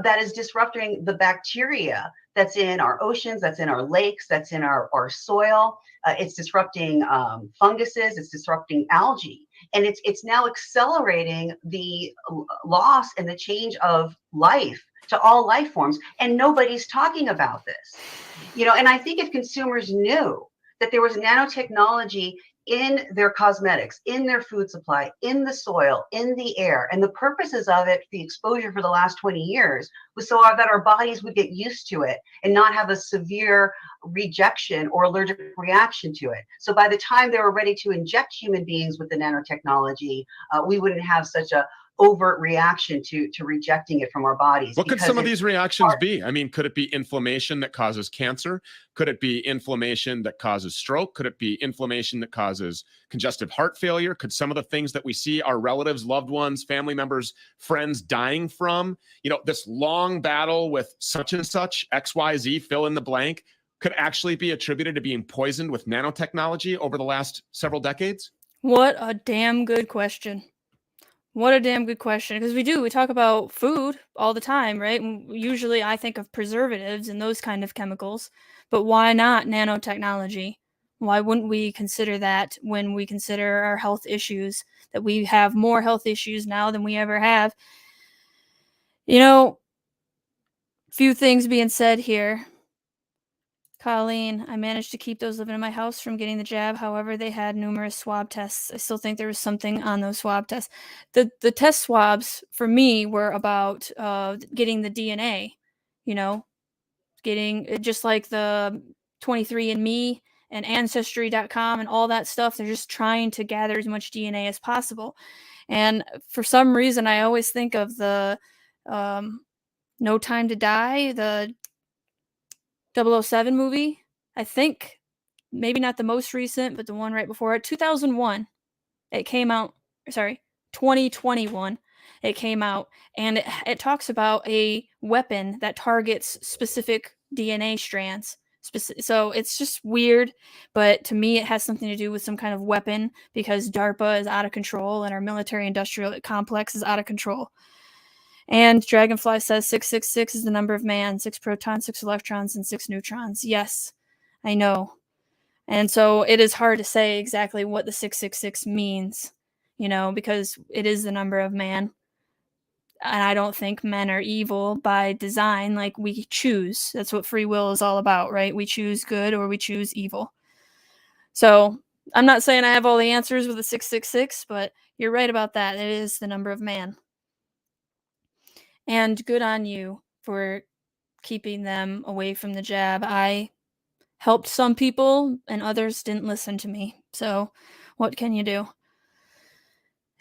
that is disrupting the bacteria that's in our oceans, that's in our lakes, that's in our soil. It's disrupting funguses, it's disrupting algae. And it's now accelerating the loss and the change of life to all life forms. And nobody's talking about this. And I think if consumers knew that there was nanotechnology in their cosmetics, in their food supply, in the soil, in the air. And the purposes of it, the exposure for the last 20 years, was so that our bodies would get used to it and not have a severe rejection or allergic reaction to it. So by the time they were ready to inject human beings with the nanotechnology, we wouldn't have such a overt reaction to rejecting it from our bodies.
What could some of these reactions be? I mean, could it be inflammation that causes cancer? Could it be inflammation that causes stroke? Could it be inflammation that causes congestive heart failure? Could some of the things that we see our relatives, loved ones, family members, friends dying from, this long battle with such and such, XYZ, fill in the blank, could actually be attributed to being poisoned with nanotechnology over the last several decades?
What a damn good question. What a damn good question. Because we talk about food all the time, right? And usually I think of preservatives and those kind of chemicals, but why not nanotechnology? Why wouldn't we consider that when we consider our health issues, that we have more health issues now than we ever have? Few things being said here. Colleen, I managed to keep those living in my house from getting the jab. However, they had numerous swab tests. I still think there was something on those swab tests. The test swabs for me were about getting the DNA, getting just like the 23andMe and Ancestry.com and all that stuff. They're just trying to gather as much DNA as possible. And for some reason, I always think of the No Time to Die, the 007 movie. I think maybe not the most recent, but the one right before it, 2001. It came out, sorry, 2021. It came out, and it talks about a weapon that targets specific DNA strands. So it's just weird, but to me, it has something to do with some kind of weapon because DARPA is out of control and our military-industrial complex is out of control. And Dragonfly says 666 is the number of man, 6 protons, 6 electrons, and 6 neutrons. Yes, I know. And so it is hard to say exactly what the 666 means, because it is the number of man. And I don't think men are evil by design. Like, we choose. That's what free will is all about, right? We choose good or we choose evil. So I'm not saying I have all the answers with the 666, but you're right about that. It is the number of man. And good on you for keeping them away from the jab. I helped some people and others didn't listen to me. So what can you do?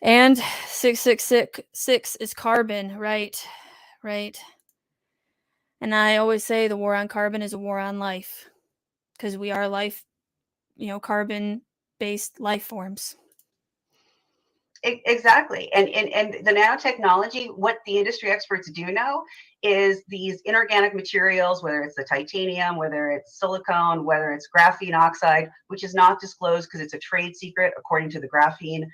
And 666 is carbon, right? Right. And I always say the war on carbon is a war on life because we are life, carbon-based life forms.
Exactly. And the nanotechnology, what the industry experts do know is these inorganic materials, whether it's the titanium, whether it's silicone, whether it's graphene oxide, which is not disclosed because it's a trade secret according to the Graphene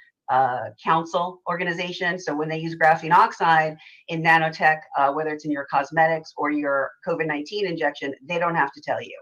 Council organization. So when they use graphene oxide in nanotech, whether it's in your cosmetics or your COVID-19 injection, they don't have to tell you.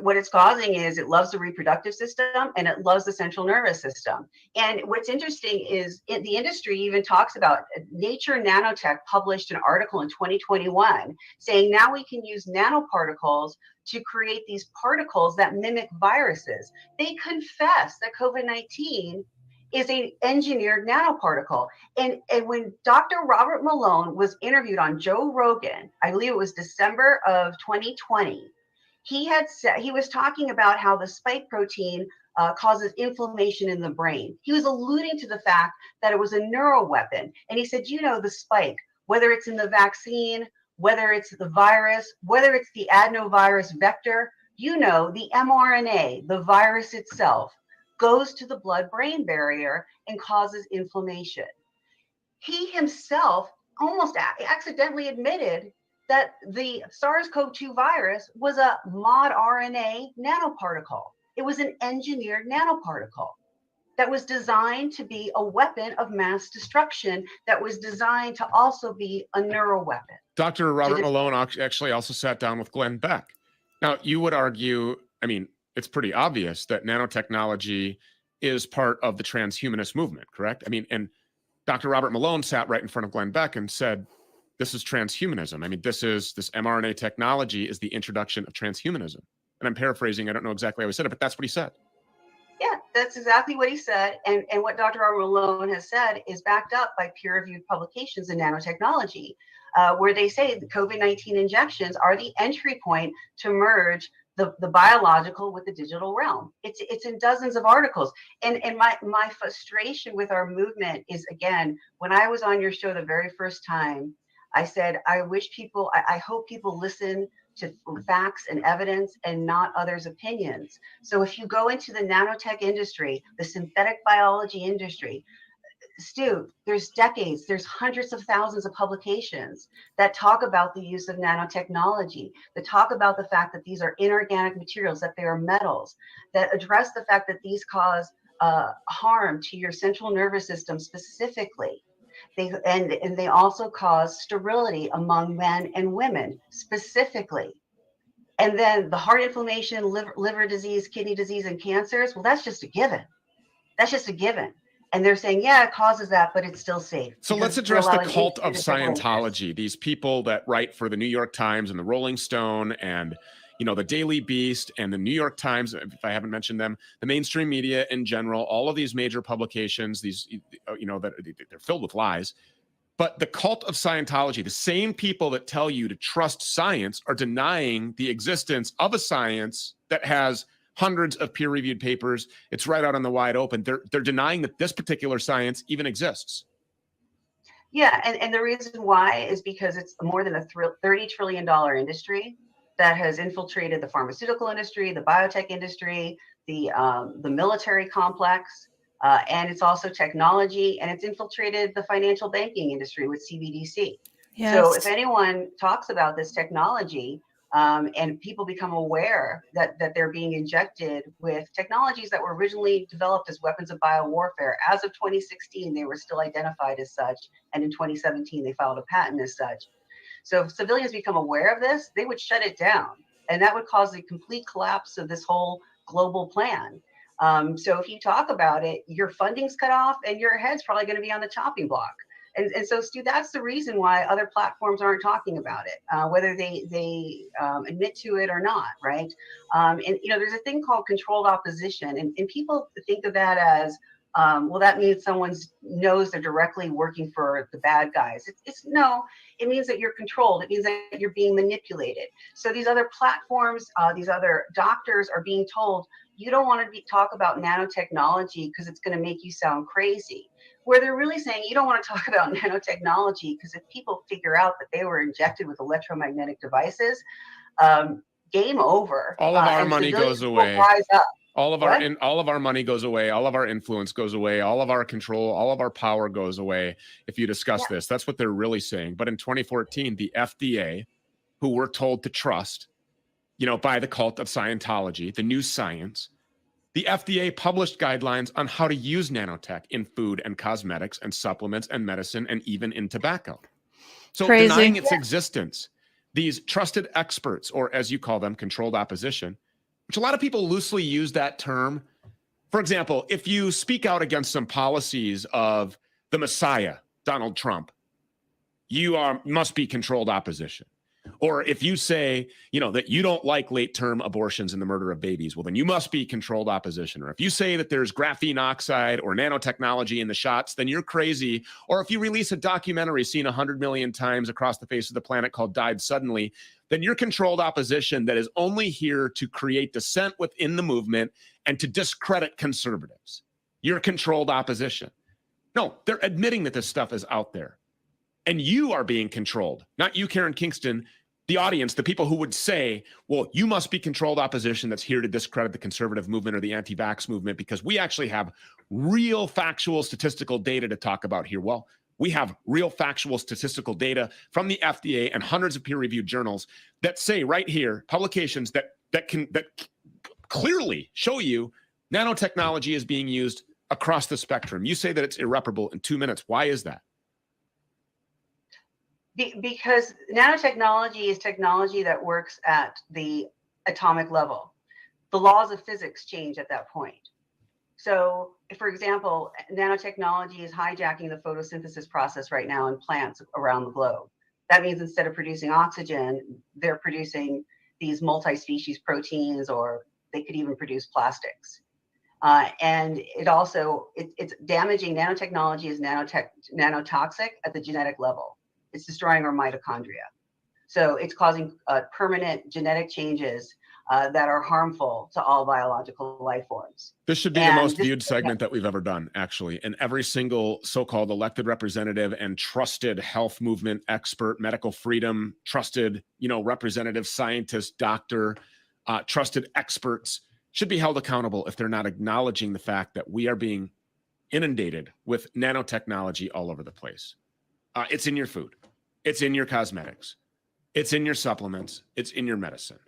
What it's causing is it loves the reproductive system and it loves the central nervous system. And what's interesting is the industry even talks about Nature Nanotech published an article in 2021 saying now we can use nanoparticles to create these particles that mimic viruses. They confess that COVID-19 is an engineered nanoparticle. And when Dr. Robert Malone was interviewed on Joe Rogan, I believe it was December of 2020, he was talking about how the spike protein causes inflammation in the brain. He was alluding to the fact that it was a neuroweapon. And he said, the spike, whether it's in the vaccine, whether it's the virus, whether it's the adenovirus vector, the mRNA, the virus itself, goes to the blood-brain barrier and causes inflammation. He himself almost accidentally admitted that the SARS-CoV-2 virus was a mod RNA nanoparticle. It was an engineered nanoparticle that was designed to be a weapon of mass destruction, that was designed to also be a neuroweapon.
Dr. Robert Malone actually also sat down with Glenn Beck. Now, you would argue, it's pretty obvious that nanotechnology is part of the transhumanist movement, correct? And Dr. Robert Malone sat right in front of Glenn Beck and said, this is transhumanism. This mRNA technology is the introduction of transhumanism. And I'm paraphrasing, I don't know exactly how he said it, but that's what he said.
Yeah, that's exactly what he said. And what Dr. Robert Malone has said is backed up by peer-reviewed publications in nanotechnology, where they say the COVID-19 injections are the entry point to merge the biological with the digital realm. It's in dozens of articles. And my frustration with our movement is, again, when I was on your show the very first time, I said, I hope people listen to facts and evidence and not others' opinions. So if you go into the nanotech industry, the synthetic biology industry, Stu, there's hundreds of thousands of publications that talk about the use of nanotechnology, that talk about the fact that these are inorganic materials, that they are metals, that address the fact that these cause harm to your central nervous system specifically. They also cause sterility among men and women specifically. And then the heart inflammation, liver disease, kidney disease, and cancers, well, that's just a given. That's just a given. And they're saying, yeah, it causes that, but it's still safe.
So let's address the cult of Scientology. These people that write for the New York Times and the Rolling Stone and, the Daily Beast and the New York Times, if I haven't mentioned them, the mainstream media in general, all of these major publications, these, that they're filled with lies. But the cult of Scientology, the same people that tell you to trust science, are denying the existence of a science that has hundreds of peer-reviewed papers. It's right out in the wide open. They're denying that this particular science even exists.
Yeah, and the reason why is because it's more than a $30 trillion industry that has infiltrated the pharmaceutical industry, the biotech industry, the military complex, and it's also technology, and it's infiltrated the financial banking industry with CBDC.
Yes.
So if anyone talks about this technology, and people become aware that they're being injected with technologies that were originally developed as weapons of biowarfare. As of 2016, they were still identified as such, and in 2017, they filed a patent as such. So if civilians become aware of this, they would shut it down, and that would cause the complete collapse of this whole global plan. So if you talk about it, your funding's cut off, and your head's probably going to be on the chopping block. And so, Stu, that's the reason why other platforms aren't talking about it, whether they admit to it or not, right? And, there's a thing called controlled opposition, and people think of that as, well, that means someone knows they're directly working for the bad guys. No, it means that you're controlled. It means that you're being manipulated. So these other platforms, these other doctors are being told, you don't want to talk about nanotechnology because it's going to make you sound crazy. Where they're really saying you don't want to talk about nanotechnology because if people figure out that they were injected with electromagnetic devices, game over.
All of our money goes away.
Rise up.
All of our money goes away. All of our influence goes away. All of our control, all of our power goes away if you discuss this. That's what they're really saying. But in 2014, the FDA, who we're told to trust, by the cult of Scientology, the new science, the FDA published guidelines on how to use nanotech in food and cosmetics and supplements and medicine and even in tobacco. So denying its existence, these trusted experts, or as you call them, controlled opposition, which a lot of people loosely use that term. For example, if you speak out against some policies of the Messiah, Donald Trump, you must be controlled opposition. Or if you say, that you don't like late-term abortions and the murder of babies, well, then you must be controlled opposition. Or if you say that there's graphene oxide or nanotechnology in the shots, then you're crazy. Or if you release a documentary seen 100 million times across the face of the planet called Died Suddenly, then you're controlled opposition that is only here to create dissent within the movement and to discredit conservatives. You're controlled opposition. No, they're admitting that this stuff is out there. And you are being controlled, not you, Karen Kingston, the audience, the people who would say, well, you must be controlled opposition that's here to discredit the conservative movement or the anti-vax movement because we actually have real factual statistical data to talk about here. Well, we have real factual statistical data from the FDA and hundreds of peer-reviewed journals that say right here, publications that clearly show you nanotechnology is being used across the spectrum. You say that it's irreparable in 2 minutes. Why is that?
Because nanotechnology is technology that works at the atomic level. The laws of physics change at that point. So, for example, nanotechnology is hijacking the photosynthesis process right now in plants around the globe. That means instead of producing oxygen, they're producing these multi-species proteins, or they could even produce plastics. And it's damaging. Nanotechnology is nanotoxic at the genetic level. It's destroying our mitochondria. So it's causing permanent genetic changes that are harmful to all biological life forms.
This should be the most viewed segment that we've ever done, actually. And every single so-called elected representative and trusted health movement expert, medical freedom, trusted, representative scientist, doctor, trusted experts should be held accountable if they're not acknowledging the fact that we are being inundated with nanotechnology all over the place. It's in your food. It's in your cosmetics. It's in your supplements. It's in your medicine.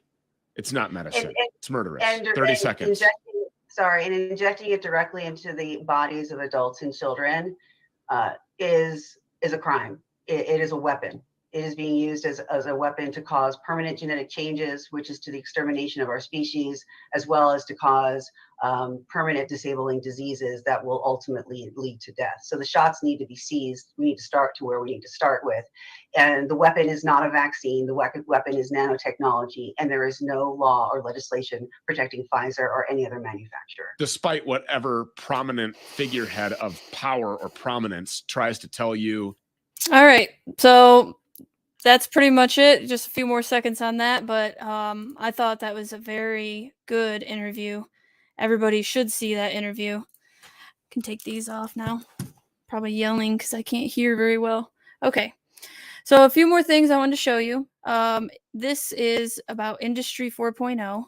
It's not medicine. It's murderous. 30 seconds.
Injecting it directly into the bodies of adults and children is a crime. It is a weapon. It is being used as a weapon to cause permanent genetic changes, which is to the extermination of our species, as well as to cause permanent disabling diseases that will ultimately lead to death. So the shots need to be seized. We need to start to where we need to start with. And the weapon is not a vaccine. The weapon is nanotechnology. And there is no law or legislation protecting Pfizer or any other manufacturer.
Despite whatever prominent figurehead of power or prominence tries to tell you
All right. So that's pretty much it. Just a few more seconds on that. But I thought that was a very good interview. Everybody should see that interview. Can take these off now. Probably yelling because I can't hear very well. Okay. So a few more things I wanted to show you. This is about Industry 4.0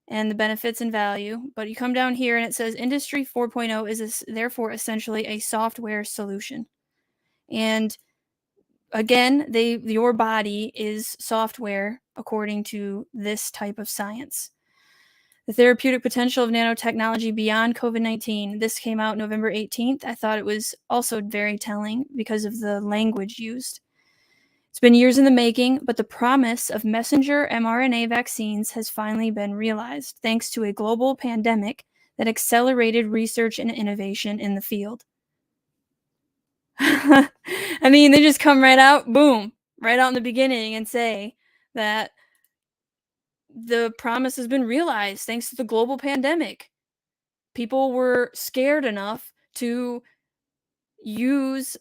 and the benefits and value. But you come down here and it says Industry 4.0 is therefore essentially a software solution. And again, your body is software according to this type of science. The therapeutic potential of nanotechnology beyond COVID-19. This came out November 18th. I thought it was also very telling because of the language used. It's been years in the making, but the promise of messenger mRNA vaccines has finally been realized thanks to a global pandemic that accelerated research and innovation in the field. I mean, they just come right out, boom, right out in the beginning and say that the promise has been realized thanks to the global pandemic. People were scared enough to use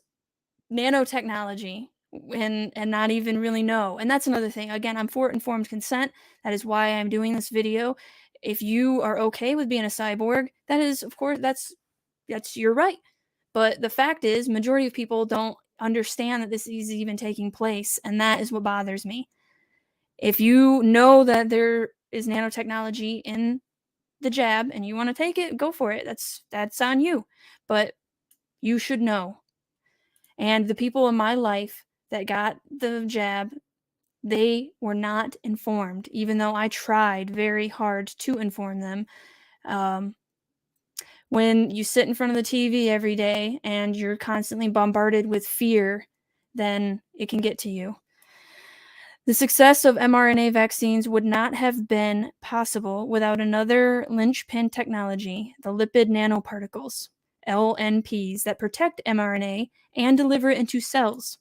nanotechnology and not even really know. And that's another thing. Again, I'm for informed consent. That is why I'm doing this video. If you are okay with being a cyborg, that is, of course, that's your right. But the fact is, majority of people don't understand that this is even taking place, and that is what bothers me. If you know that there is nanotechnology in the jab and you want to take it, go for it. That's on you. But you should know. And the people in my life that got the jab, they were not informed, even though I tried very hard to inform them. When you sit in front of the TV every day and you're constantly bombarded with fear, then it can get to you. The success of mRNA vaccines would not have been possible without another linchpin technology, the lipid nanoparticles, LNPs, that protect mRNA and deliver it into cells.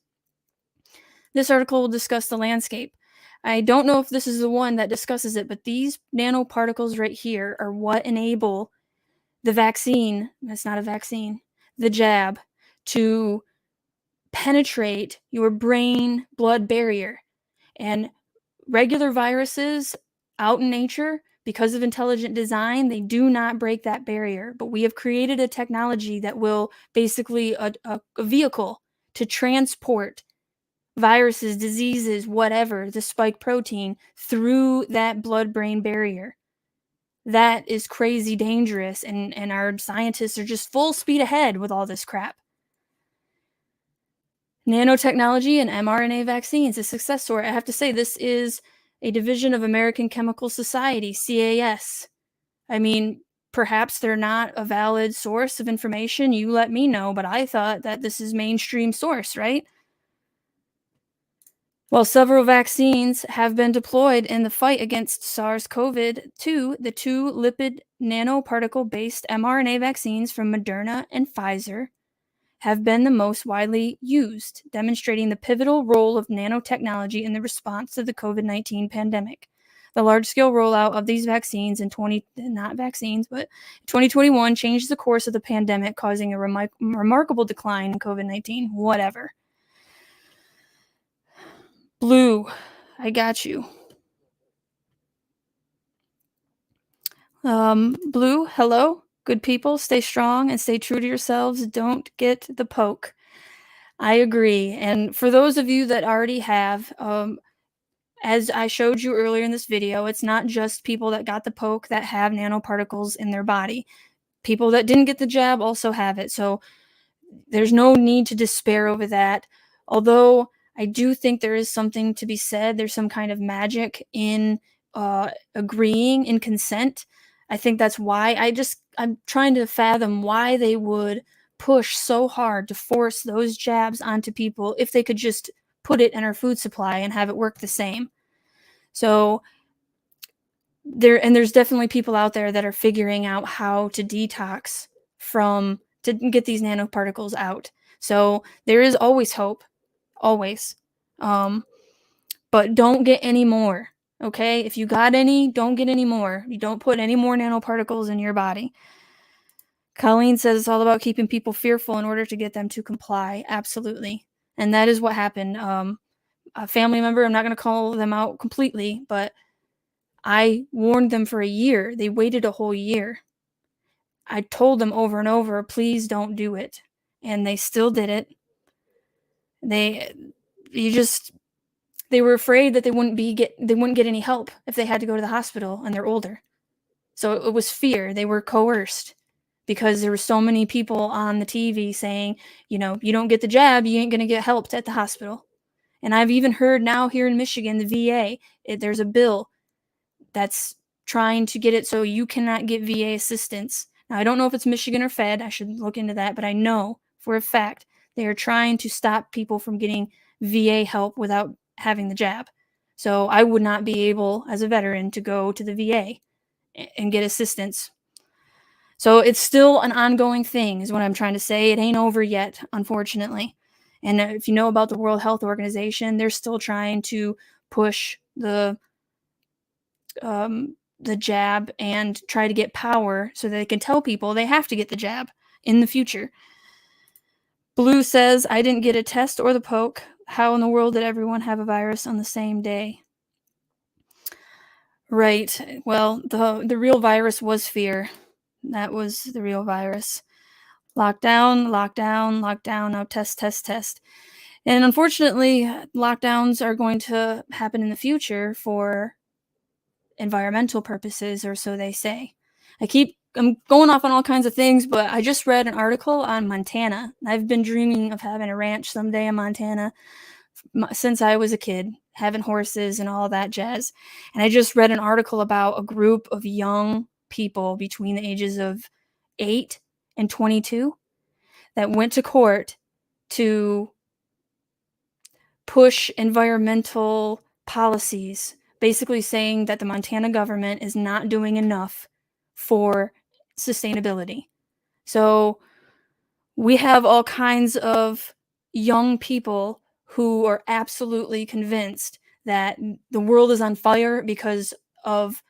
This article will discuss the landscape. I don't know if this is the one that discusses it, but these nanoparticles right here are what enable the vaccine, that's not a vaccine, the jab, to penetrate your brain-blood barrier. And regular viruses out in nature, because of intelligent design, they do not break that barrier. But we have created a technology that will basically a vehicle to transport viruses, diseases, whatever, the spike protein through that blood-brain barrier. That is crazy dangerous, and our scientists are just full speed ahead with all this crap. Nanotechnology and mRNA vaccines, a success story. I have to say, this is a division of American Chemical Society, CAS. I mean, perhaps they're not a valid source of information. You let me know, but I thought that this is mainstream source, right? While several vaccines have been deployed in the fight against SARS-CoV-2, the two lipid nanoparticle-based mRNA vaccines from Moderna and Pfizer have been the most widely used, demonstrating the pivotal role of nanotechnology in the response to the COVID-19 pandemic. The large-scale rollout of these vaccines in 2021 changed the course of the pandemic, causing a remarkable decline in COVID-19. Whatever. Blue, I got you. Blue, hello. Good people, stay strong and stay true to yourselves. Don't get the poke. I agree. And for those of you that already have, as I showed you earlier in this video, it's not just people that got the poke that have nanoparticles in their body. People that didn't get the jab also have it. So there's no need to despair over that. Although I do think there is something to be said. There's some kind of magic in agreeing in consent. I think that's why I'm trying to fathom why they would push so hard to force those jabs onto people if they could just put it in our food supply and have it work the same. So there's definitely people out there that are figuring out how to detox to get these nanoparticles out. So there is always hope, always. But don't get any more, okay? If you got any, don't get any more. You don't put any more nanoparticles in your body. Colleen says it's all about keeping people fearful in order to get them to comply. Absolutely. And that is what happened. A family member, I'm not going to call them out completely, but I warned them for a year. They waited a whole year. I told them over and over, please don't do it. And they still did it. They were afraid that they wouldn't get any help if they had to go to the hospital and they're older. So it was fear. They were coerced because there were so many people on the TV saying, you don't get the jab, you ain't going to get helped at the hospital. And I've even heard now here in Michigan, the VA, there's a bill that's trying to get it so you cannot get VA assistance. Now, I don't know if it's Michigan or Fed. I should look into that, but I know for a fact they are trying to stop people from getting VA help without having the jab. So I would not be able, as a veteran, to go to the VA and get assistance. So it's still an ongoing thing, is what I'm trying to say. It ain't over yet, unfortunately. And if you know about the World Health Organization, they're still trying to push the jab and try to get power so that they can tell people they have to get the jab in the future. Blue says, I didn't get a test or the poke. How in the world did everyone have a virus on the same day? Right. Well, the real virus was fear. That was the real virus. Lockdown, lockdown, lockdown, now test, test, test. And unfortunately, lockdowns are going to happen in the future for environmental purposes, or so they say. I'm going off on all kinds of things, but I just read an article on Montana. I've been dreaming of having a ranch someday in Montana since I was a kid, having horses and all that jazz. And I just read an article about a group of young people between the ages of 8 and 22 that went to court to push environmental policies, basically saying that the Montana government is not doing enough for sustainability. So we have all kinds of young people who are absolutely convinced that the world is on fire because of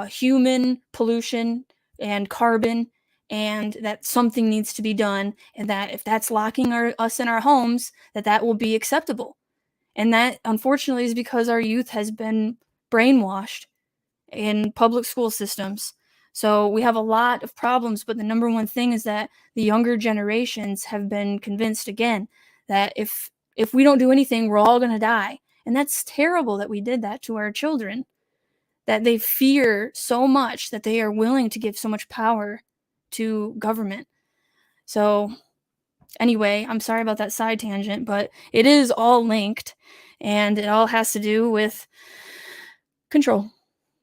human pollution and carbon, and that something needs to be done, and that if that's locking us in our homes, that will be acceptable. And that, unfortunately, is because our youth has been brainwashed in public school systems. So we have a lot of problems, but the number one thing is that the younger generations have been convinced again that if we don't do anything, we're all going to die. And that's terrible that we did that to our children, that they fear so much that they are willing to give so much power to government. So anyway, I'm sorry about that side tangent, but it is all linked, and it all has to do with control,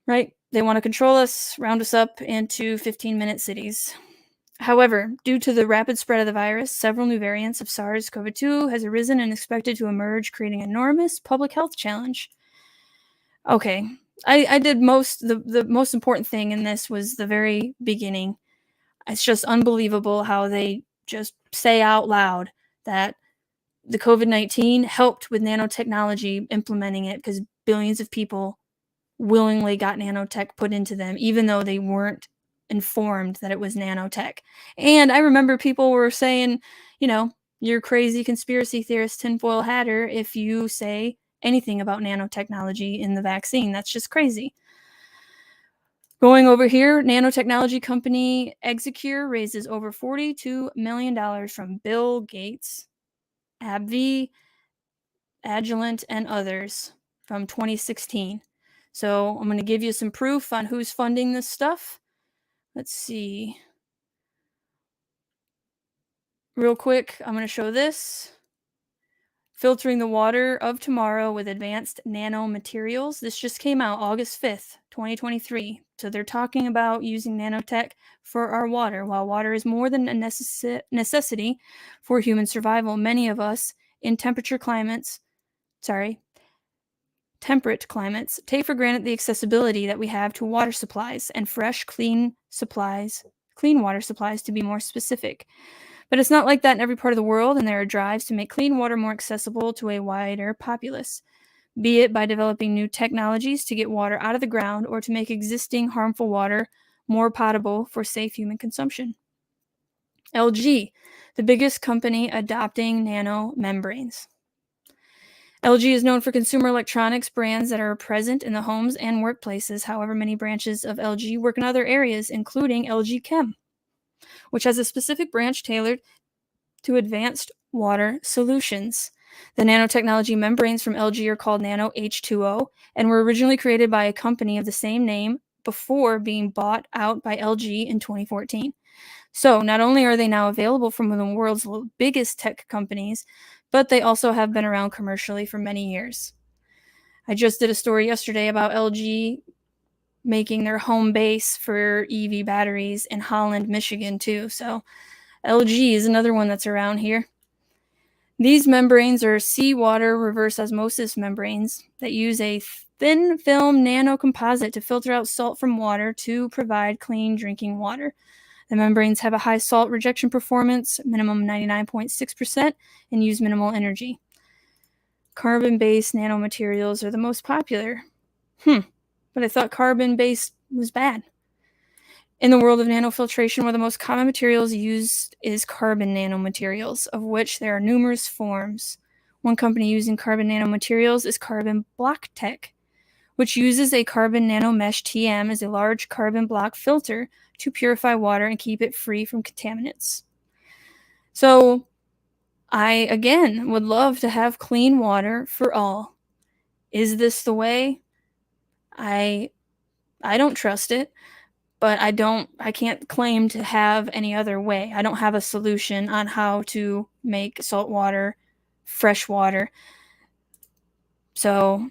right? They want to control us, round us up into 15-minute cities. However, due to the rapid spread of the virus, several new variants of SARS-CoV-2 has arisen and expected to emerge, creating an enormous public health challenge. Okay, I did the most important thing in this was the very beginning. It's just unbelievable how they just say out loud that the COVID-19 helped with nanotechnology implementing it because billions of people willingly got nanotech put into them, even though they weren't informed that it was nanotech. And I remember people were saying, you're crazy conspiracy theorist tinfoil hatter if you say anything about nanotechnology in the vaccine. That's just crazy. Going over here, nanotechnology company Execure raises over $42 million from Bill Gates, AbbVie, Agilent, and others from 2016. So I'm going to give you some proof on who's funding this stuff. Let's see. Real quick, I'm going to show this. Filtering the water of tomorrow with advanced nanomaterials. This just came out August 5th, 2023. So they're talking about using nanotech for our water. While water is more than a necessity for human survival, many of us in temperate climates take for granted the accessibility that we have to water supplies and fresh, clean water supplies to be more specific. But it's not like that in every part of the world, and there are drives to make clean water more accessible to a wider populace, be it by developing new technologies to get water out of the ground or to make existing harmful water more potable for safe human consumption. LG, the biggest company adopting nano membranes. LG is known for consumer electronics brands that are present in the homes and workplaces. However, many branches of LG work in other areas, including LG Chem, which has a specific branch tailored to advanced water solutions. The nanotechnology membranes from LG are called Nano H2O and were originally created by a company of the same name before being bought out by LG in 2014. So not only are they now available from one of the world's biggest tech companies, but they also have been around commercially for many years. I just did a story yesterday about LG making their home base for EV batteries in Holland, Michigan, too. So LG is another one that's around here. These membranes are seawater reverse osmosis membranes that use a thin film nanocomposite to filter out salt from water to provide clean drinking water. The membranes have a high salt rejection performance, minimum 99.6%, and use minimal energy. Carbon-based nanomaterials are the most popular. But I thought carbon-based was bad. In the world of nanofiltration, one of the most common materials used is carbon nanomaterials, of which there are numerous forms. One company using carbon nanomaterials is Carbon Block Tech, which uses a carbon nanomesh TM as a large carbon block filter to purify water and keep it free from contaminants. So I, again, would love to have clean water for all. Is this the way? I don't trust it, but I can't claim to have any other way. I don't have a solution on how to make salt water, fresh water. So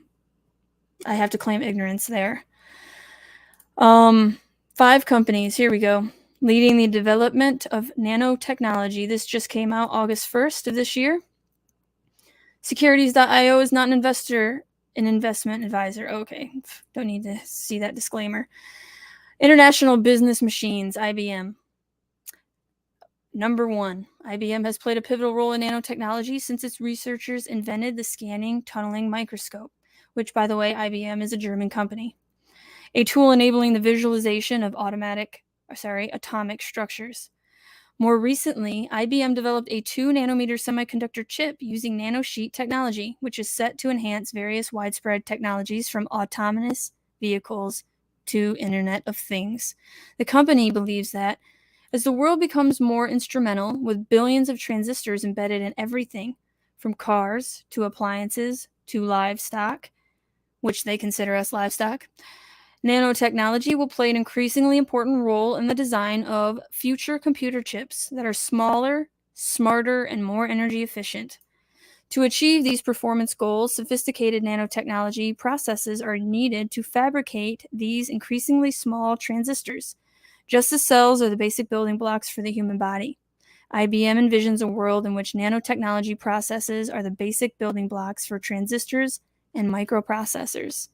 I have to claim ignorance there. 5 companies, here we go, leading the development of nanotechnology. This just came out August 1st of this year. Securities.io is not an investment advisor. Okay, don't need to see that disclaimer. International Business Machines, IBM. Number 1, IBM has played a pivotal role in nanotechnology since its researchers invented the scanning tunneling microscope, which, by the way, IBM is a German company. A tool enabling the visualization of atomic structures. More recently, IBM developed a 2-nanometer semiconductor chip using nanosheet technology, which is set to enhance various widespread technologies from autonomous vehicles to Internet of Things. The company believes that as the world becomes more instrumental, with billions of transistors embedded in everything, from cars to appliances to livestock, which they consider us livestock, nanotechnology will play an increasingly important role in the design of future computer chips that are smaller, smarter, and more energy efficient. To achieve these performance goals, sophisticated nanotechnology processes are needed to fabricate these increasingly small transistors, just as cells are the basic building blocks for the human body. IBM envisions a world in which nanotechnology processes are the basic building blocks for transistors and microprocessors.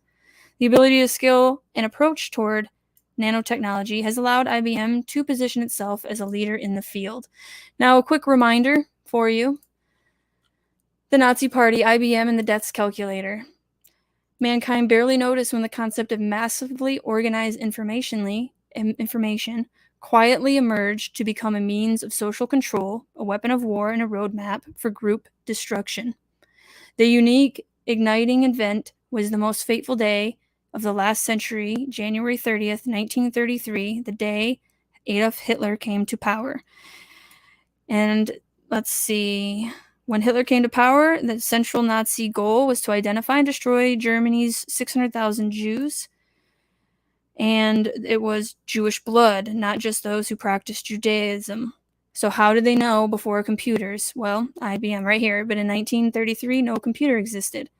The ability to scale an approach toward nanotechnology has allowed IBM to position itself as a leader in the field. Now, a quick reminder for you. The Nazi Party, IBM, and the Death's Calculator. Mankind barely noticed when the concept of massively organized information quietly emerged to become a means of social control, a weapon of war, and a roadmap for group destruction. The unique, igniting event was the most fateful day of the last century, January 30th, 1933, the day Adolf Hitler came to power. And let's see, when Hitler came to power, the central Nazi goal was to identify and destroy Germany's 600,000 Jews. And it was Jewish blood, not just those who practiced Judaism. So how did they know before computers? Well, IBM right here, but in 1933, no computer existed.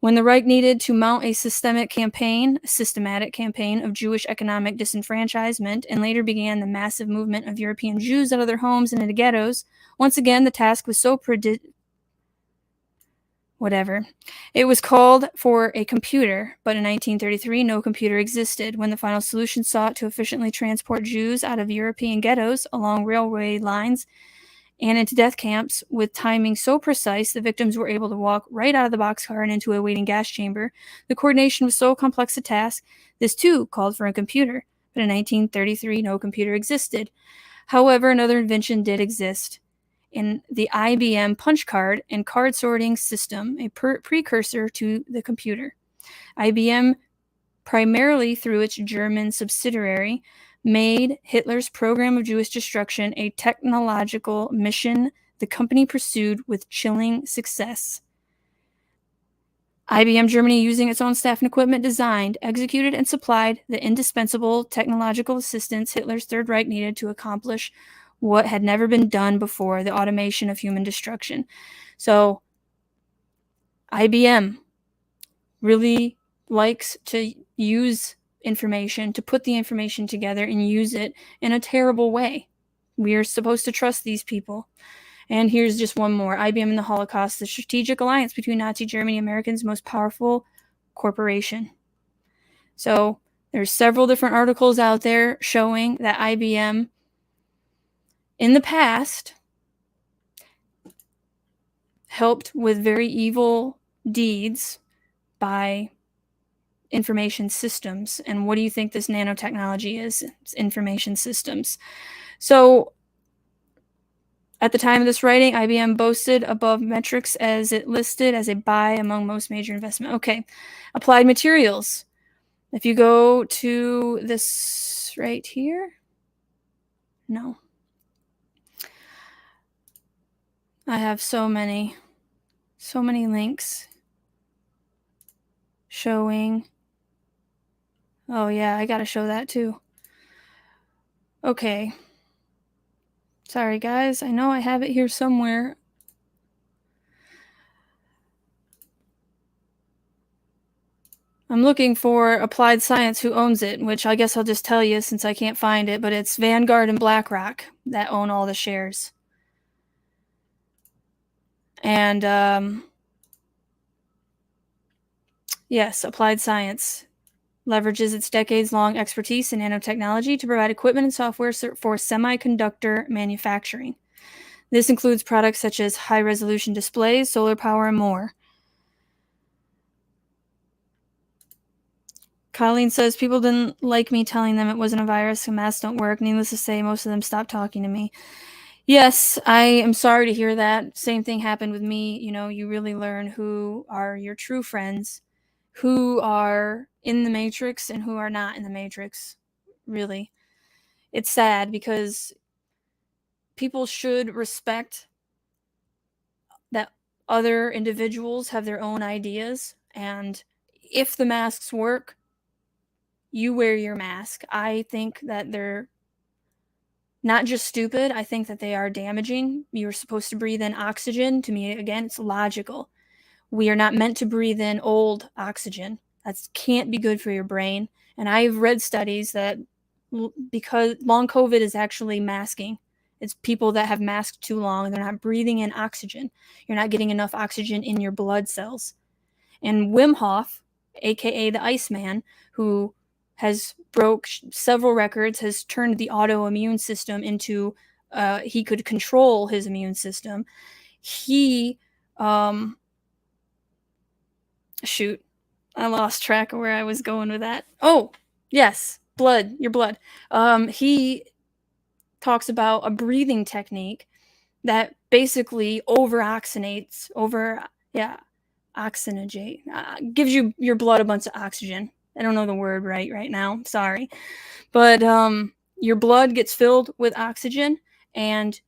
When the Reich needed to mount a systematic campaign of Jewish economic disenfranchisement, and later began the massive movement of European Jews out of their homes and into ghettos, once again the task was so It was called for a computer, but in 1933 no computer existed. When the final solution sought to efficiently transport Jews out of European ghettos along railway lines and into death camps with timing so precise the victims were able to walk right out of the boxcar and into a waiting gas chamber, the coordination was so complex a task, this too called for a computer, but in 1933 no computer existed. However, another invention did exist in the IBM punch card and card sorting system, a precursor to the computer. IBM, primarily through its German subsidiary, made Hitler's program of Jewish destruction a technological mission the company pursued with chilling success. IBM Germany, using its own staff and equipment, designed, executed, and supplied the indispensable technological assistance Hitler's Third Reich needed to accomplish what had never been done before, the automation of human destruction. So IBM really likes to use information, to put the information together and use it in a terrible way. We are supposed to trust these people. And here's just one more. IBM in the Holocaust, the strategic alliance between Nazi Germany and America's most powerful corporation. So there's several different articles out there showing that IBM in the past helped with very evil deeds by information systems. And what do you think this nanotechnology is? It's information systems. So at the time of this writing, IBM boasted above metrics as it listed as a buy among most major investment. Okay, applied materials. If you go to this right here, no. I have so many links showing. Oh yeah, I gotta show that too. Okay. Sorry guys, I know I have it here somewhere. I'm looking for Applied Science, who owns it, which I guess I'll just tell you since I can't find it, but it's Vanguard and BlackRock that own all the shares. And yes, Applied Science leverages its decades-long expertise in nanotechnology to provide equipment and software for semiconductor manufacturing. This includes products such as high-resolution displays, solar power, and more. Colleen says, people didn't like me telling them it wasn't a virus, and masks don't work. Needless to say, most of them stopped talking to me. Yes, I am sorry to hear that. Same thing happened with me. You know, you really learn who are your true friends, who are in the Matrix and who are not in the Matrix. Really. It's sad because people should respect that other individuals have their own ideas. And if the masks work, you wear your mask. I think that they're not just stupid. I think that they are damaging. You're supposed to breathe in oxygen. To me, again, it's logical. We are not meant to breathe in old oxygen. That can't be good for your brain. And I've read studies that because long COVID is actually masking. It's people that have masked too long. They're not breathing in oxygen. You're not getting enough oxygen in your blood cells. And Wim Hof, aka the Iceman, who has broke several records, has turned the autoimmune system into, he could control his immune system. He, shoot, I lost track of where I was going with that. Oh, yes, blood, your blood. He talks about a breathing technique that basically oxygenate, gives you your blood a bunch of oxygen. I don't know the word right now, sorry. But your blood gets filled with oxygen, and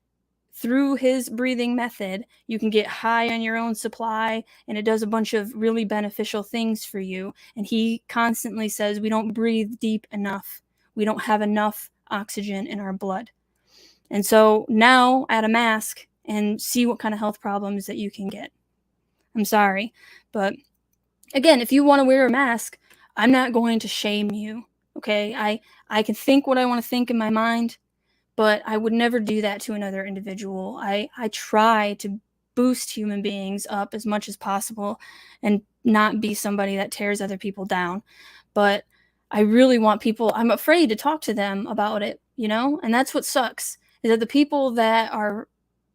through his breathing method, you can get high on your own supply, and it does a bunch of really beneficial things for you. And he constantly says we don't breathe deep enough. We don't have enough oxygen in our blood. And so now add a mask and see what kind of health problems that you can get. I'm sorry, but again, if you want to wear a mask, I'm not going to shame you, okay? I can think what I want to think in my mind, but I would never do that to another individual. I try to boost human beings up as much as possible and not be somebody that tears other people down. But I really want people, I'm afraid to talk to them about it, you know? And that's what sucks, is that the people that are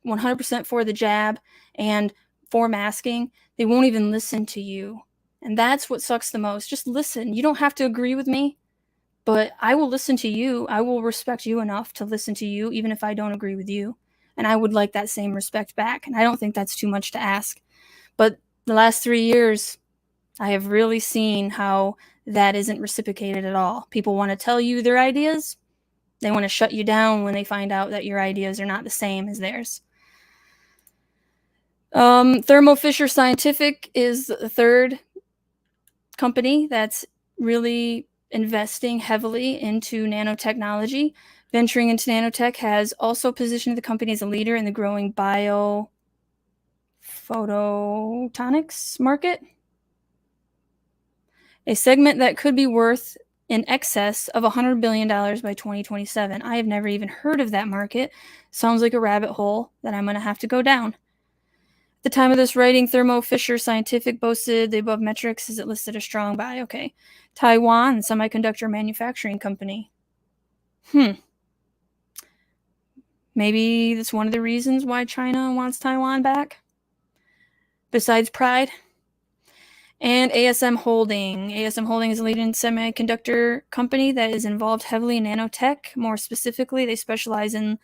100% for the jab and for masking, they won't even listen to you. And that's what sucks the most. Just listen. You don't have to agree with me, But I will listen to you. I will respect you enough to listen to you, even if I don't agree with you. And I would like that same respect back. And I don't think that's too much to ask. But the last 3 years, I have really seen how that isn't reciprocated at all. People want to tell you their ideas. They want to shut you down when they find out that your ideas are not the same as theirs. Thermo Fisher Scientific is the third company that's really investing heavily into nanotechnology. Venturing into nanotech has also positioned the company as a leader in the growing biophotonics market, a segment that could be worth in excess of $100 billion by 2027. I have never even heard of that market. Sounds like a rabbit hole that I'm going to have to go down. At the time of this writing, Thermo Fisher Scientific boasted the above metrics as it listed a strong buy. Okay. Taiwan Semiconductor Manufacturing Company. Maybe that's one of the reasons why China wants Taiwan back, besides pride. And ASM Holding. ASM Holding is a leading semiconductor company that is involved heavily in nanotech. More specifically, they specialize in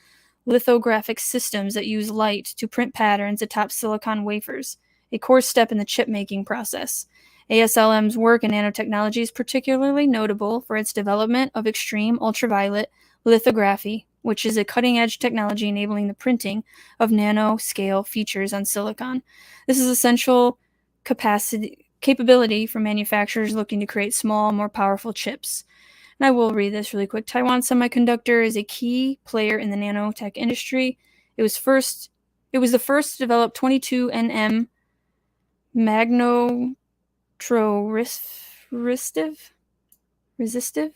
lithographic systems that use light to print patterns atop silicon wafers, a core step in the chip-making process. ASLM's work in nanotechnology is particularly notable for its development of extreme ultraviolet lithography, which is a cutting-edge technology enabling the printing of nanoscale features on silicon. This is essential capability for manufacturers looking to create small, more powerful chips. And I will read this really quick. Taiwan Semiconductor is a key player in the nanotech industry. It was the first to develop 22 nm resistive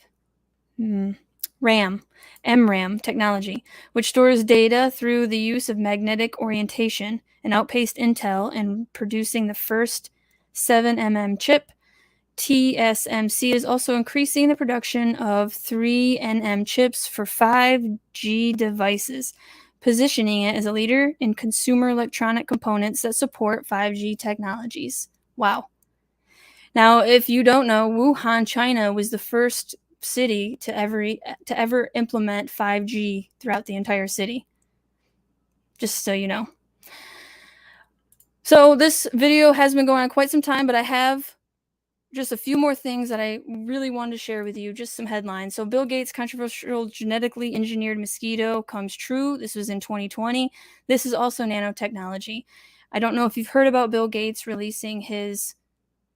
RAM, MRAM technology, which stores data through the use of magnetic orientation and outpaced Intel in producing the first 7mm chip. TSMC is also increasing the production of 3nm chips for 5G devices, positioning it as a leader in consumer electronic components that support 5G technologies. Wow. Now, if you don't know, Wuhan, China was the first city to ever implement 5G throughout the entire city. Just so you know. So this video has been going on quite some time, but I have just a few more things that I really wanted to share with you, just some headlines. So Bill Gates' controversial genetically engineered mosquito comes true. This was in 2020. This is also nanotechnology. I don't know if you've heard about Bill Gates releasing his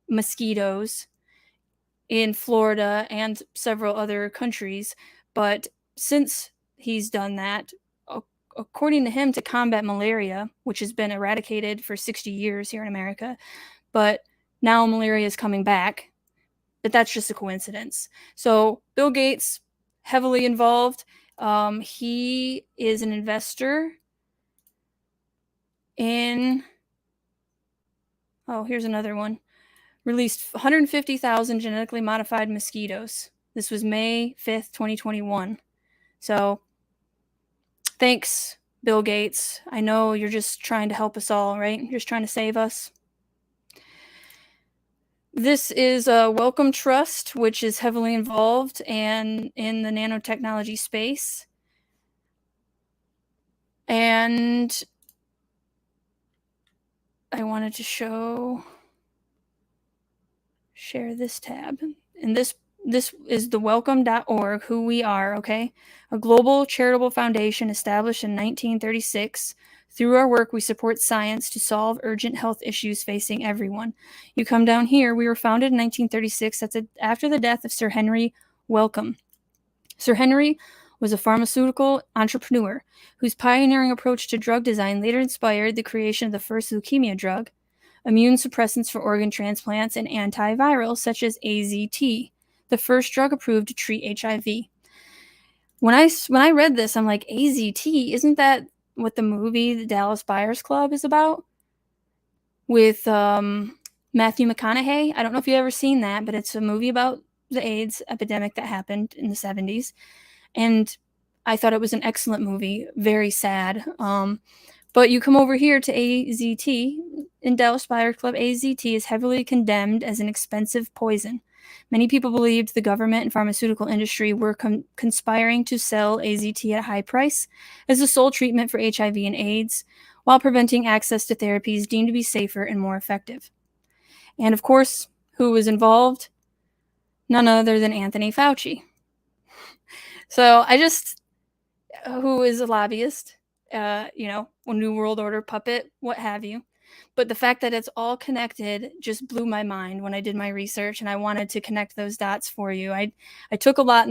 mosquitoes in Florida and several other countries, but since he's done that, according to him, to combat malaria, which has been eradicated for 60 years here in America, but now malaria is coming back, but that's just a coincidence. So Bill Gates, heavily involved. He is an investor in, here's another one. Released 150,000 genetically modified mosquitoes. This was May 5th, 2021. So thanks, Bill Gates. I know you're just trying to help us all, right? You're just trying to save us. This is a Wellcome Trust, which is heavily involved in the nanotechnology space. And I wanted to share this tab. And this is the Wellcome.org, who we are, okay? A global charitable foundation established in 1936. Through our work, we support science to solve urgent health issues facing everyone. You come down here, we were founded in 1936. That's after the death of Sir Henry Wellcome. Sir Henry was a pharmaceutical entrepreneur whose pioneering approach to drug design later inspired the creation of the first leukemia drug, immune suppressants for organ transplants, and antivirals such as AZT, the first drug approved to treat HIV. When I read this, I'm like, AZT, isn't that what the movie The Dallas Buyers Club is about? With Matthew McConaughey. I don't know if you've ever seen that, but it's a movie about the AIDS epidemic that happened in the 70s. And I thought it was an excellent movie, very sad. But you come over here to AZT, in Dallas Buyers Club, AZT is heavily condemned as an expensive poison. Many people believed the government and pharmaceutical industry were conspiring to sell AZT at a high price as the sole treatment for HIV and AIDS, while preventing access to therapies deemed to be safer and more effective. And of course, who was involved? None other than Anthony Fauci. So who is a lobbyist, a New World Order puppet, what have you. But the fact that it's all connected just blew my mind when I did my research, and I wanted to connect those dots for you. I took a lot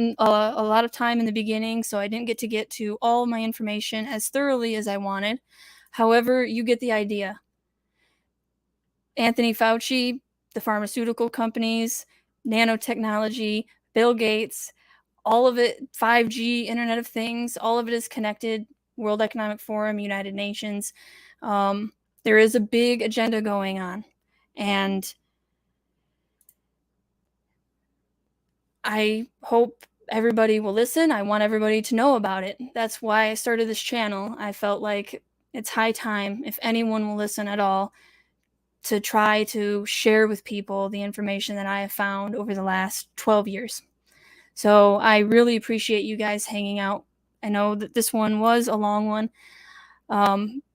of time in the beginning, so I didn't get to all my information as thoroughly as I wanted. However, you get the idea. Anthony Fauci, the pharmaceutical companies, nanotechnology, Bill Gates, all of it, 5G, Internet of Things, all of it is connected. World Economic Forum, United Nations. There is a big agenda going on. And I hope everybody will listen. I want everybody to know about it. That's why I started this channel. I felt like it's high time, if anyone will listen at all, to try to share with people the information that I have found over the last 12 years. So I really appreciate you guys hanging out. I know that this one was a long one,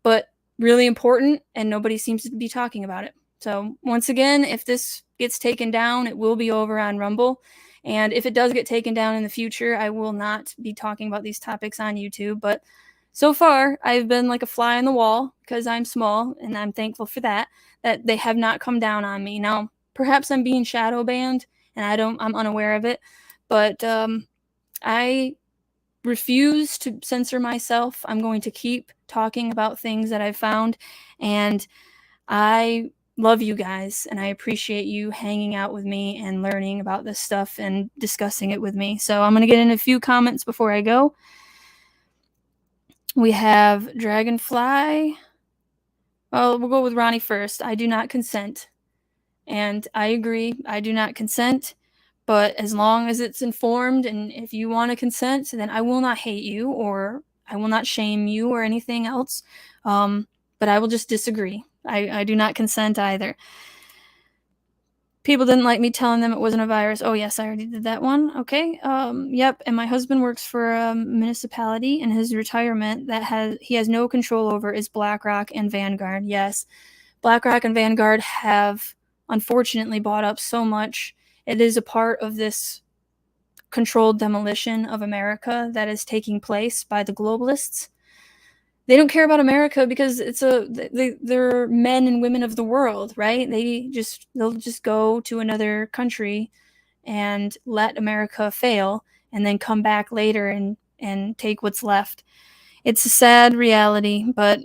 but really important, and nobody seems to be talking about it. So once again, if this gets taken down, it will be over on Rumble. And if it does get taken down in the future, I will not be talking about these topics on YouTube. But so far, I've been like a fly on the wall because I'm small, and I'm thankful for that they have not come down on me. Now, perhaps I'm being shadow banned, and I'm unaware of it. But I refuse to censor myself. I'm going to keep talking about things that I've found, and I love you guys, and I appreciate you hanging out with me and learning about this stuff and discussing it with me. So I'm going to get in a few comments before I go. We have Dragonfly. Well, we'll go with Ronnie first. I do not consent. And I agree, I do not consent. But as long as it's informed, and if you want to consent, then I will not hate you, or I will not shame you or anything else. But I will just disagree. I do not consent either. People didn't like me telling them it wasn't a virus. Oh, yes, I already did that one. Okay. Yep. And my husband works for a municipality, and his retirement he has no control over is BlackRock and Vanguard. Yes. BlackRock and Vanguard have unfortunately bought up so much. It is a part of this controlled demolition of America that is taking place by the globalists. They don't care about America because they're men and women of the world, right? They'll just go to another country and let America fail, and then come back later and take what's left. It's a sad reality, but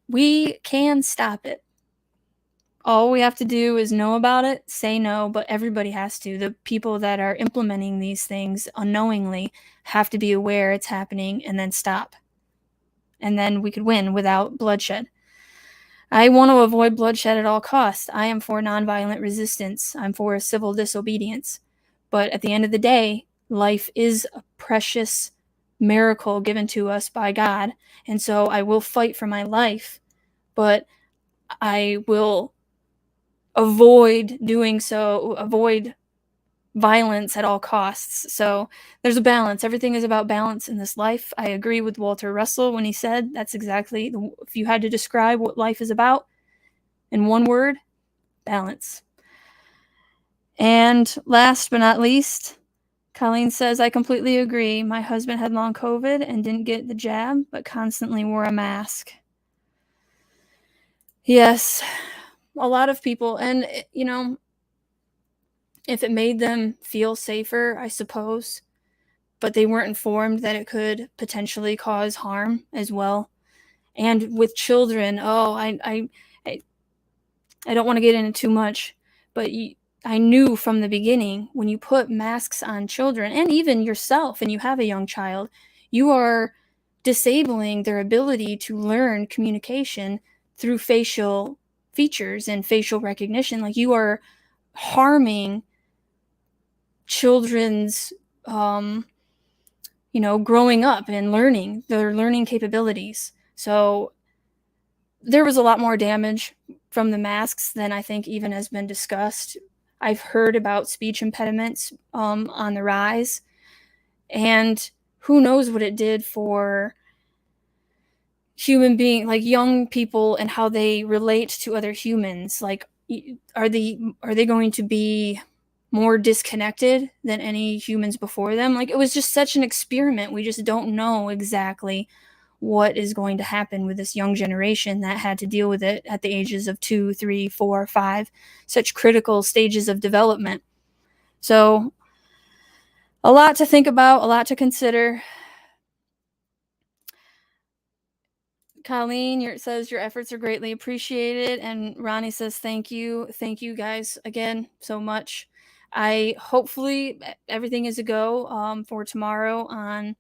we can stop it. All we have to do is know about it, say no, but everybody has to. The people that are implementing these things unknowingly have to be aware it's happening and then stop. And then we could win without bloodshed. I want to avoid bloodshed at all costs. I am for nonviolent resistance. I'm for civil disobedience. But at the end of the day, life is a precious miracle given to us by God. And so I will fight for my life, but I will avoid doing so, avoid violence at all costs. So there's a balance. Everything is about balance in this life. I agree with Walter Russell when he said that's exactly, if you had to describe what life is about in one word, balance. And last but not least, Colleen says, I completely agree. My husband had long COVID and didn't get the jab, but constantly wore a mask. Yes, a lot of people. And, if it made them feel safer, I suppose, but they weren't informed that it could potentially cause harm as well. And with children, I don't want to get into too much, but I knew from the beginning, when you put masks on children, and even yourself, and you have a young child, you are disabling their ability to learn communication through facial features and facial recognition. Like, you are harming children's growing up and learning, their learning capabilities. So there was a lot more damage from the masks than I think even has been discussed. I've heard about speech impediments on the rise, and who knows what it did for human being, like young people, and how they relate to other humans. Like, are they going to be more disconnected than any humans before them? Like, it was just such an experiment. We just don't know exactly what is going to happen with this young generation that had to deal with it at the ages of 2, 3, 4, 5, such critical stages of development. So a lot to think about, a lot to consider. Colleen says your efforts are greatly appreciated, and Ronnie says thank you guys again so much. I hopefully everything is a go for tomorrow on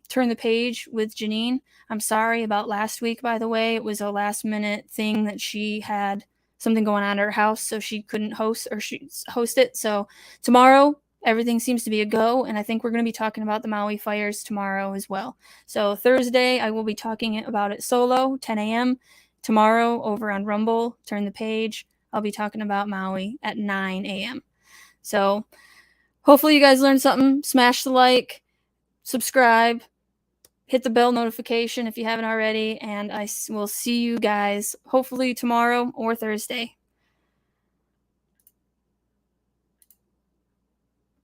Turn the Page with Janine. I'm sorry about last week, by the way. It was a last minute thing that she had something going on at her house, so she couldn't host it. So tomorrow, everything seems to be a go, and I think we're going to be talking about the Maui fires tomorrow as well. So Thursday, I will be talking about it solo, 10 a.m. Tomorrow, over on Rumble, Turn the Page, I'll be talking about Maui at 9 a.m. So hopefully you guys learned something. Smash the like, subscribe, hit the bell notification if you haven't already, and I will see you guys hopefully tomorrow or Thursday.